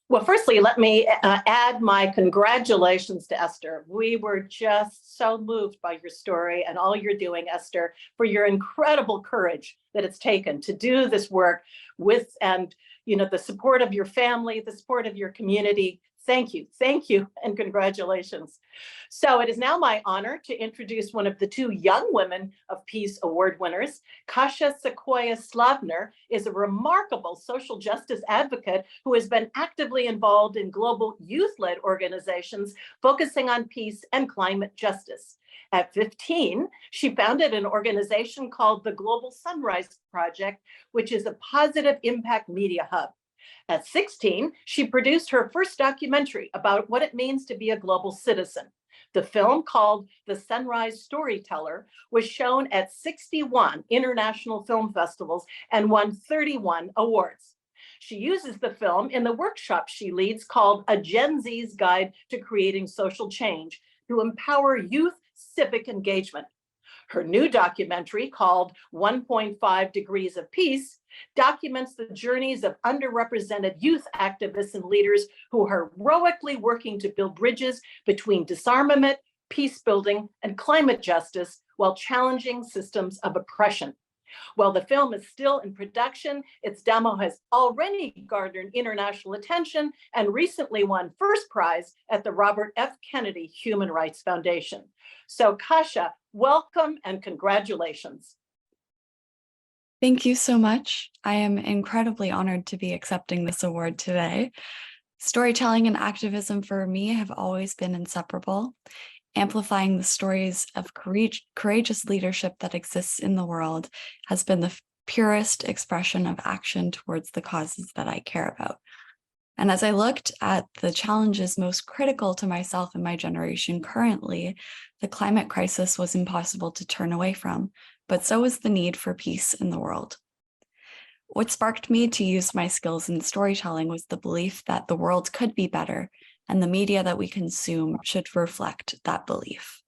Well, firstly, let me add my congratulations to Esther. We were just so moved by your story and all you're doing, Esther, for your incredible courage that it's taken to do this work with, and the support of your family, the support of your community. Thank you, and congratulations. So it is now my honor to introduce one of the two Young Women of Peace Award winners. Kasia Sequoia Slavner is a remarkable social justice advocate who has been actively involved in global youth-led organizations focusing on peace and climate justice. At 15, she founded an organization called the Global Sunrise Project, which is a positive impact media hub. At 16, she produced her first documentary about what it means to be a global citizen. The film, called The Sunrise Storyteller, was shown at 61 international film festivals and won 31 awards. She uses the film in the workshop she leads called A Gen Z's Guide to Creating Social Change to empower youth civic engagement. Her new documentary, called 1.5 Degrees of Peace, documents the journeys of underrepresented youth activists and leaders who are heroically working to build bridges between disarmament, peace building, and climate justice while challenging systems of oppression. While the film is still in production, its demo has already garnered international attention and recently won first prize at the Robert F. Kennedy Human Rights Foundation. So Kasia, welcome and congratulations. Thank you so much. I am incredibly honored to be accepting this award today. Storytelling and activism for me have always been inseparable. Amplifying the stories of courageous leadership that exists in the world has been the purest expression of action towards the causes that I care about. And as I looked at the challenges most critical to myself and my generation currently, the climate crisis was impossible to turn away from, but so is the need for peace in the world. What sparked me to use my skills in storytelling was the belief that the world could be better, and the media that we consume should reflect that belief.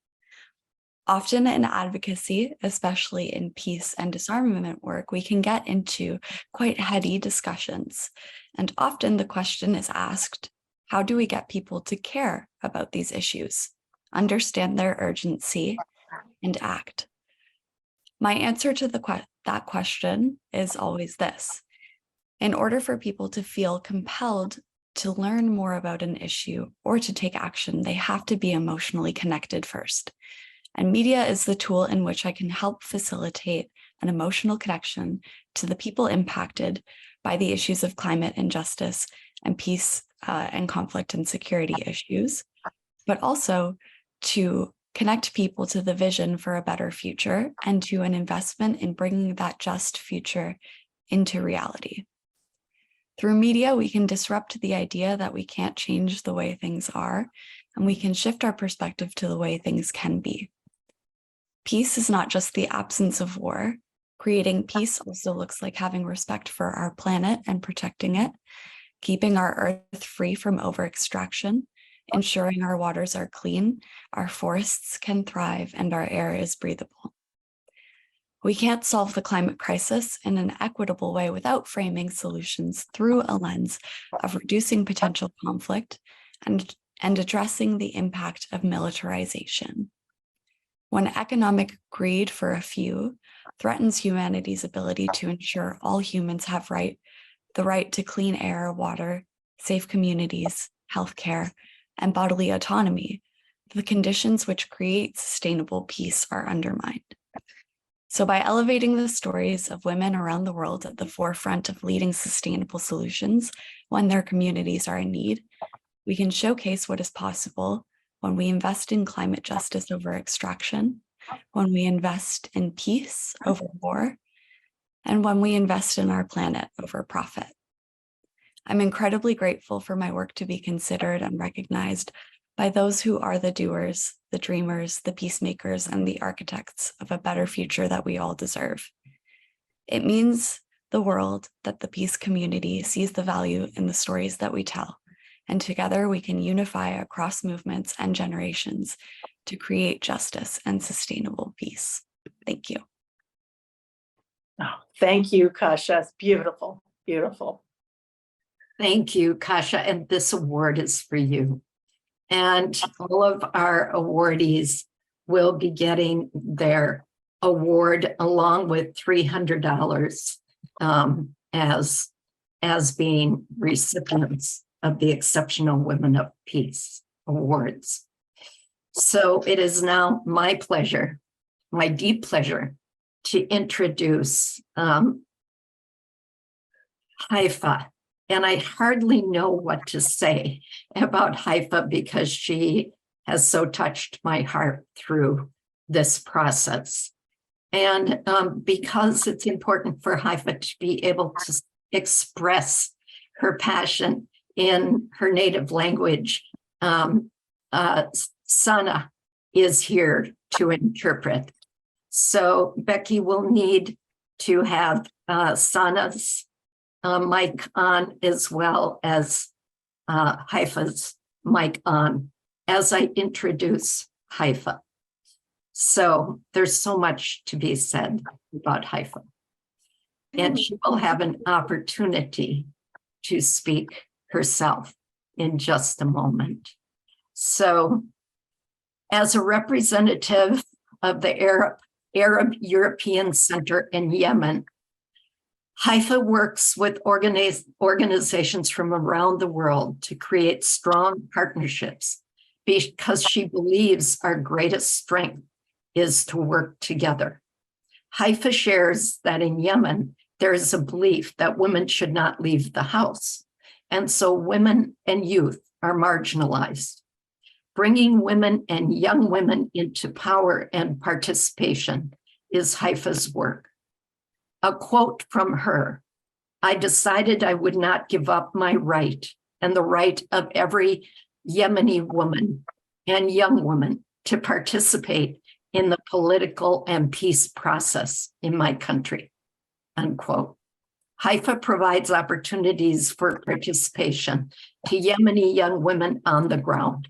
Often in advocacy, especially in peace and disarmament work, we can get into quite heady discussions. And often the question is asked, how do we get people to care about these issues, understand their urgency, and act? My answer to that question is always this. In order for people to feel compelled to learn more about an issue or to take action, they have to be emotionally connected first. And media is the tool in which I can help facilitate an emotional connection to the people impacted by the issues of climate injustice and peace and conflict and security issues, but also to connect people to the vision for a better future and to an investment in bringing that just future into reality. Through media, we can disrupt the idea that we can't change the way things are, and we can shift our perspective to the way things can be. Peace is not just the absence of war. Creating peace also looks like having respect for our planet and protecting it, keeping our earth free from over-extraction, ensuring our waters are clean, our forests can thrive, and our air is breathable. We can't solve the climate crisis in an equitable way without framing solutions through a lens of reducing potential conflict and addressing the impact of militarization. When economic greed for a few threatens humanity's ability to ensure all humans have the right to clean air, water, safe communities, healthcare, and bodily autonomy, the conditions which create sustainable peace are undermined. So by elevating the stories of women around the world at the forefront of leading sustainable solutions when their communities are in need, we can showcase what is possible when we invest in climate justice over extraction, when we invest in peace over war, and when we invest in our planet over profit. I'm incredibly grateful for my work to be considered and recognized by those who are the doers, the dreamers, the peacemakers, and the architects of a better future that we all deserve. It means the world that the peace community sees the value in the stories that we tell, and together we can unify across movements and generations to create justice and sustainable peace. Thank you. Oh, thank you, Kasha. It's beautiful, beautiful. Thank you, Kasha. And this award is for you. And all of our awardees will be getting their award along with $300 as being recipients of the Exceptional Women of Peace Awards. So it is now my pleasure, my deep pleasure, to introduce Haifa. And I hardly know what to say about Haifa because she has so touched my heart through this process. And because it's important for Haifa to be able to express her passion in her native language, Sana is here to interpret. So Becky will need to have Sana's mic on as well as Haifa's mic on as I introduce Haifa. So there's so much to be said about Haifa. And she will have an opportunity to speak herself in just a moment. So as a representative of the Arab European Center in Yemen, Haifa works with organizations from around the world to create strong partnerships because she believes our greatest strength is to work together. Haifa shares that in Yemen, there is a belief that women should not leave the house. And so women and youth are marginalized. Bringing women and young women into power and participation is Haifa's work. A quote from her, "I decided I would not give up my right and the right of every Yemeni woman and young woman to participate in the political and peace process in my country," unquote. Haifa provides opportunities for participation to Yemeni young women on the ground.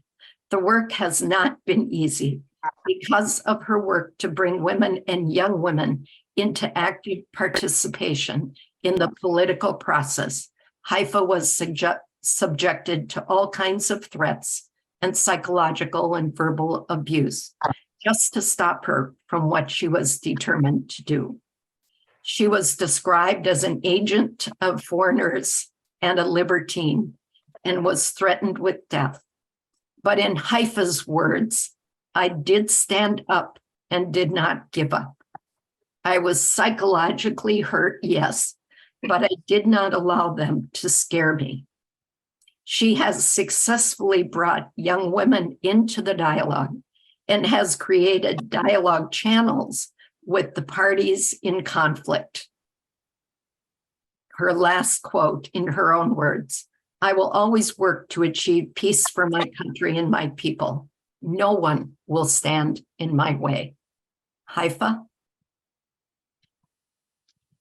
The work has not been easy because of her work to bring women and young women into active participation in the political process. Haifa was subjected to all kinds of threats and psychological and verbal abuse just to stop her from what she was determined to do. She was described as an agent of foreigners and a libertine and was threatened with death. But in Haifa's words, "I did stand up and did not give up. I was psychologically hurt, yes, but I did not allow them to scare me." She has successfully brought young women into the dialogue and has created dialogue channels with the parties in conflict. her last quote in her own words. I will always work to achieve peace for my country and my people. No one will stand in my way. Haifa?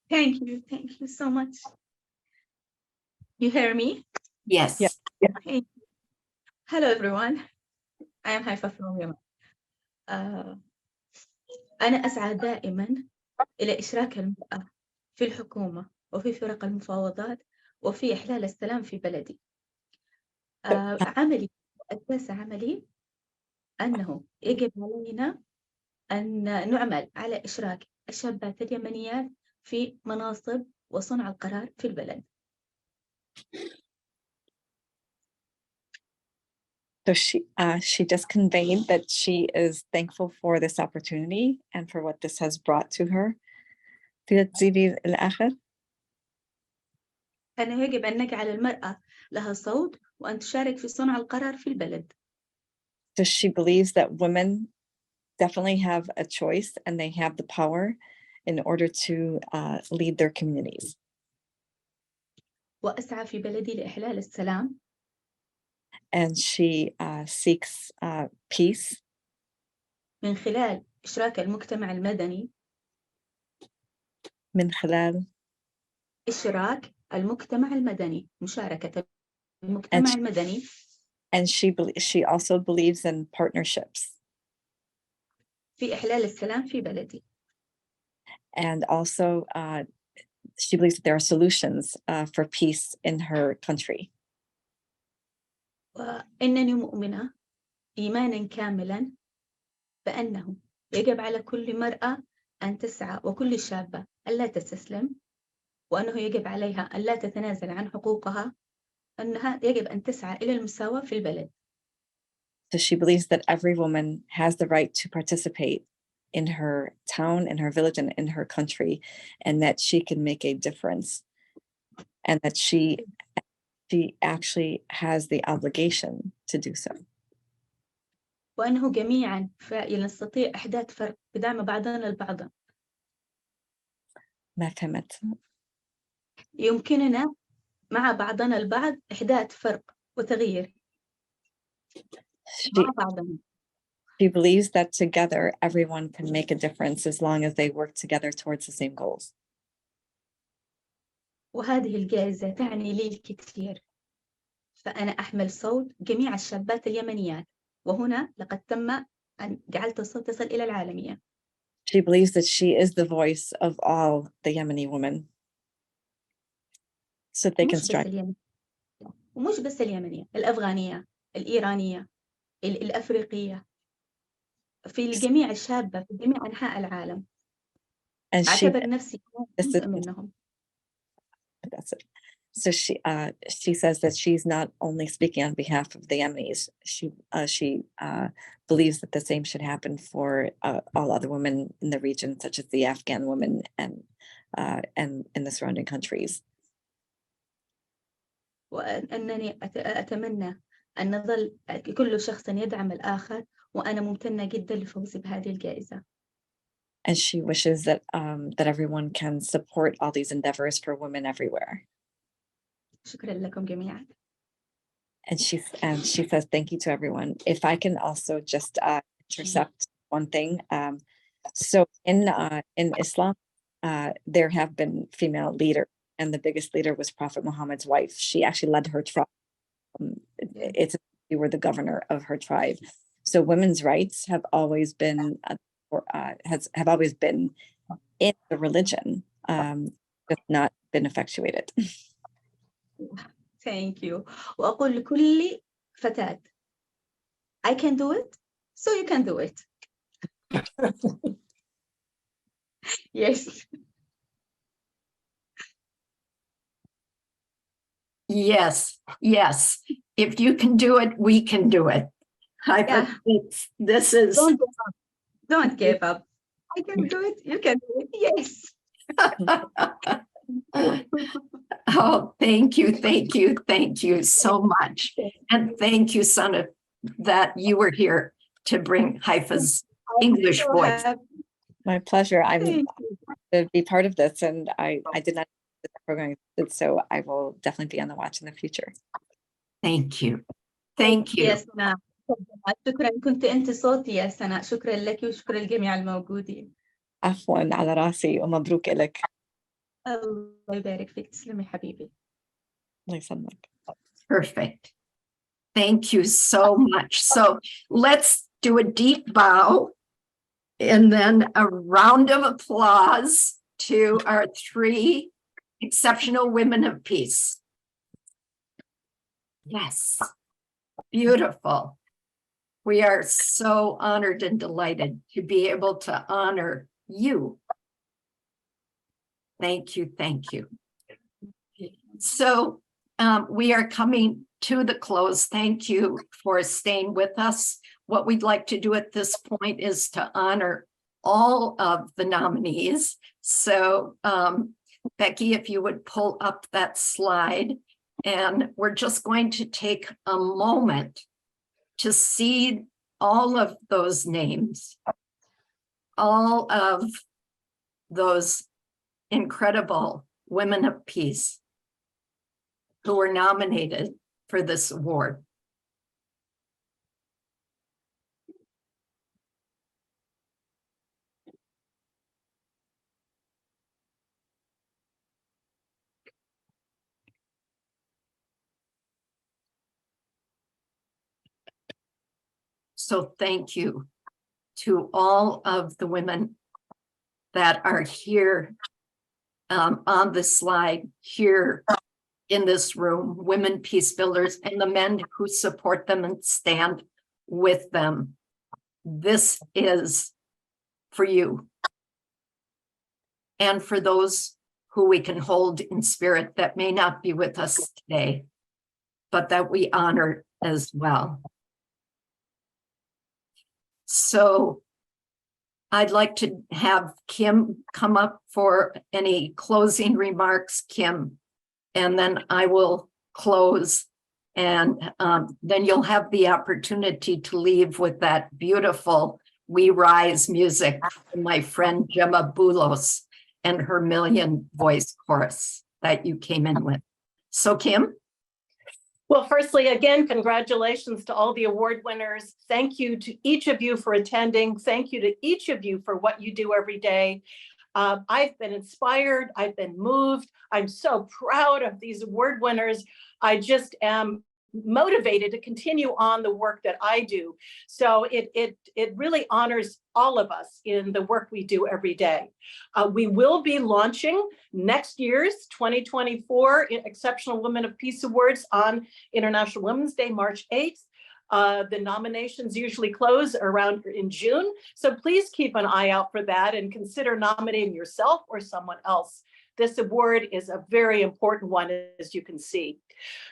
Thank you so much. You hear me? Yes. Okay. Hello everyone. I am Haifa from Yemen. أنا أسعى دائما إلى إشراك المرأة في الحكومة وفي فرق المفاوضات وفي إحلال السلام في بلدي. عملي أساس عملي أنه يجب علينا أن نعمل على إشراك الشابات اليمنيات في مناصب وصنع القرار في البلد. So she just conveyed that she is thankful for this opportunity and for what this has brought to her. تقدر تزيدي الآخر؟ أنه يجب أن نجعل المرأة لها صوت وأن تشارك في صنع القرار في البلد. So she believes that women definitely have a choice and they have the power in order to lead their communities. وأسعى في بلدي لإحلال السلام. And she seeks peace من خلال إشراك المجتمع المدني. من خلال إشراك المجتمع المدني، مشاركة المجتمع المدني. And she also believes in partnerships. في إحلال السلام في بلدي. And also she believes that there are solutions for peace in her country. وإنني مؤمنة إيمانا كاملا بأنه يجب على كل مرأة أن تسعى وكل شابة ألا تستسلم، وأنه يجب عليها أن لا تتنازل عن حقوقها، أنها يجب أن تسعى إلى المساواة في البلد. So she believes that every woman has the right to participate in her town, in her village, and in her country, and that she can make a difference, and that she actually has the obligation to do so. وأنه جميعا نستطيع إحداث فرق بدعم بعضنا البعض. ما فهمت. يمكننا مع بعضنا البعض إحداث فرق وتغيير. مع بعضنا. She believes that together everyone can make a difference as long as they work together towards the same goals. وهذه الجائزة تعني لي الكثير، فأنا أحمل صوت جميع الشابات اليمنيات، وهنا لقد تم أن جعلت الصوت يصل إلى العالمية. She believes that she is the voice of all the Yemeni women, so they can strive. ومش بس اليمنية، الأفغانية، الإيرانية، الأفريقية، في الجميع الشابة في جميع أنحاء العالم. أعتبر نفسي منهم. That's it. So she says that she's not only speaking on behalf of the Yemenis. She believes that the same should happen for all other women in the region, such as the Afghan women and in the surrounding countries. وأنني أتمنى أن نظل كل شخص يدعم الآخر، وأنا ممتنة جدا لفوزي بهذه الجائزة. And she wishes that that everyone can support all these endeavors for women everywhere. شكرا لكم جميعا. And she says thank you to everyone. If I can also just intercept one thing. So in Islam, there have been female leaders, and the biggest leader was Prophet Muhammad's wife. She actually led her tribe. You were the governor of her tribe. So women's rights have always been have always been in the religion, just not been effectuated. Thank you. وأقول لكل فتاة I can do it, so you can do it. Yes. Yes, yes. If you can do it, we can do it. This is. Don't give up. I can do it. You can do it. Yes. Oh, thank you so much. And thank you, Sana, that you were here to bring Haifa's English voice. My pleasure. I'm to be part of this, and I did not know this program existed, so I will definitely be on the watch in the future. Thank you. Thank you. يا سناء شكرا كنت أنت صوتي يا سناء شكرا لك وشكرا للجميع الموجودين عفوا على راسي ومبروك لك. الله يبارك فيك تسلمي حبيبي. الله يسلمك. Perfect. Thank you so much. So let's do a deep bow and then a round of applause to our 3 exceptional women of peace. Yes, beautiful. We are so honored and delighted to be able to honor you. Thank you, thank you. So we are coming to the close. Thank you for staying with us. What we'd like to do at this point is to honor all of the nominees. So Becky, if you would pull up that slide, and we're just going to take a moment to see all of those names, all of those incredible women of peace who were nominated for this award. So thank you to all of the women that are here on this slide, here in this room, women peace builders, and the men who support them and stand with them. This is for you. And for those who we can hold in spirit that may not be with us today, but that we honor as well. So I'd like to have Kim come up for any closing remarks, Kim, and then I will close, and then you'll have the opportunity to leave with that beautiful We Rise music from my friend Gemma Boulos and her million voice chorus that you came in with. So Kim? Well, firstly, again, congratulations to all the award winners. Thank you to each of you for attending. Thank you to each of you for what you do every day. I've been inspired. I've been moved. I'm so proud of these award winners. I just am motivated to continue on the work that I do. So it really honors all of us in the work we do every day. We will be launching next year's 2024 Exceptional Women of Peace Awards on International Women's Day, March 8th. The nominations usually close around in June. So please keep an eye out for that and consider nominating yourself or someone else. This award is a very important one, as you can see.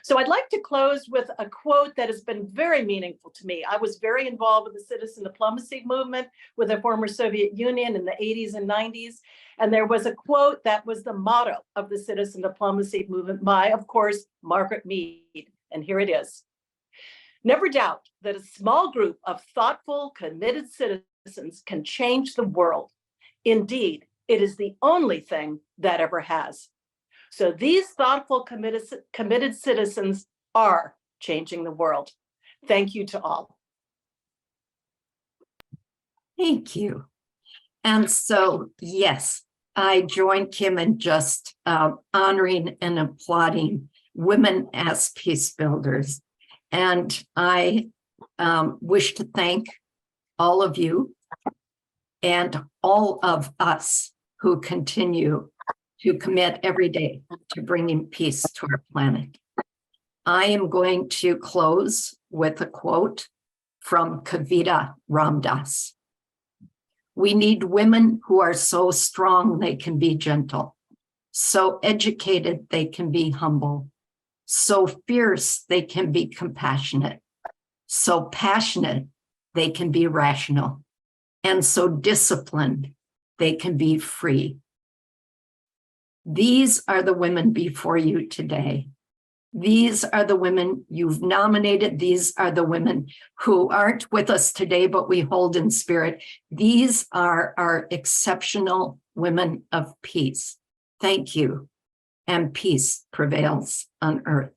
So I'd like to close with a quote that has been very meaningful to me. I was very involved with the citizen diplomacy movement with the former Soviet Union in the 80s and 90s. And there was a quote that was the motto of the citizen diplomacy movement by, of course, Margaret Mead. And here it is. Never doubt that a small group of thoughtful, committed citizens can change the world. Indeed, it is the only thing that ever has. So these thoughtful, committed citizens are changing the world. Thank you to all. Thank you. And so, yes, I join Kim in just honoring and applauding women as peace builders. And I wish to thank all of you and all of us who continue to commit every day to bringing peace to our planet. I am going to close with a quote from Kavita Ramdas. We need women who are so strong they can be gentle, so educated they can be humble, so fierce they can be compassionate, so passionate they can be rational, and so disciplined they can be free. These are the women before you today. These are the women you've nominated. These are the women who aren't with us today, but we hold in spirit. These are our exceptional women of peace. Thank you. and peace prevails on earth.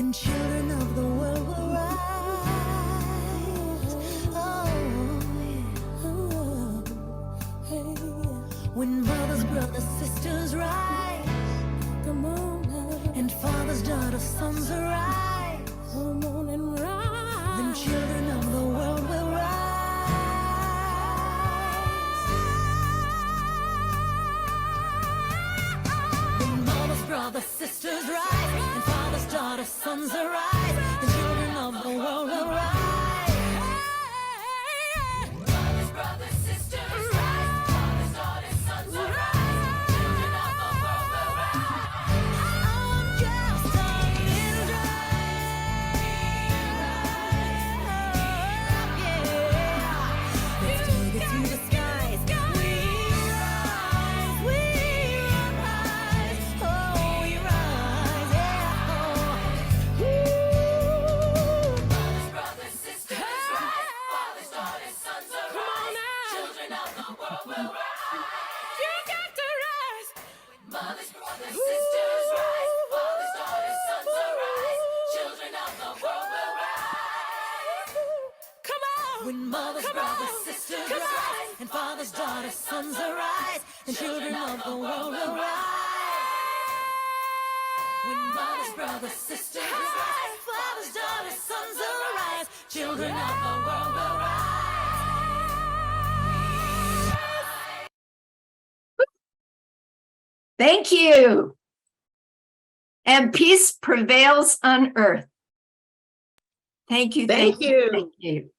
then children of the world will rise. When mothers, brothers, sisters rise, come on, and fathers, daughters, sons arise, come on and rise, then children of the world will rise. When mothers, brothers, sisters rise, and fathers, daughters, sons arise, the children of the world will rise. Mothers, brothers, sisters rise, fathers, daughters, sons arise. When mothers, brothers, sisters rise, and fathers, daughters, sons arise, and children of the world will rise. When mothers, brothers, sisters rise, fathers, daughters, sons arise, children of the world will rise. Thank you. And peace prevails on earth. Thank you. Thank you. Thank you.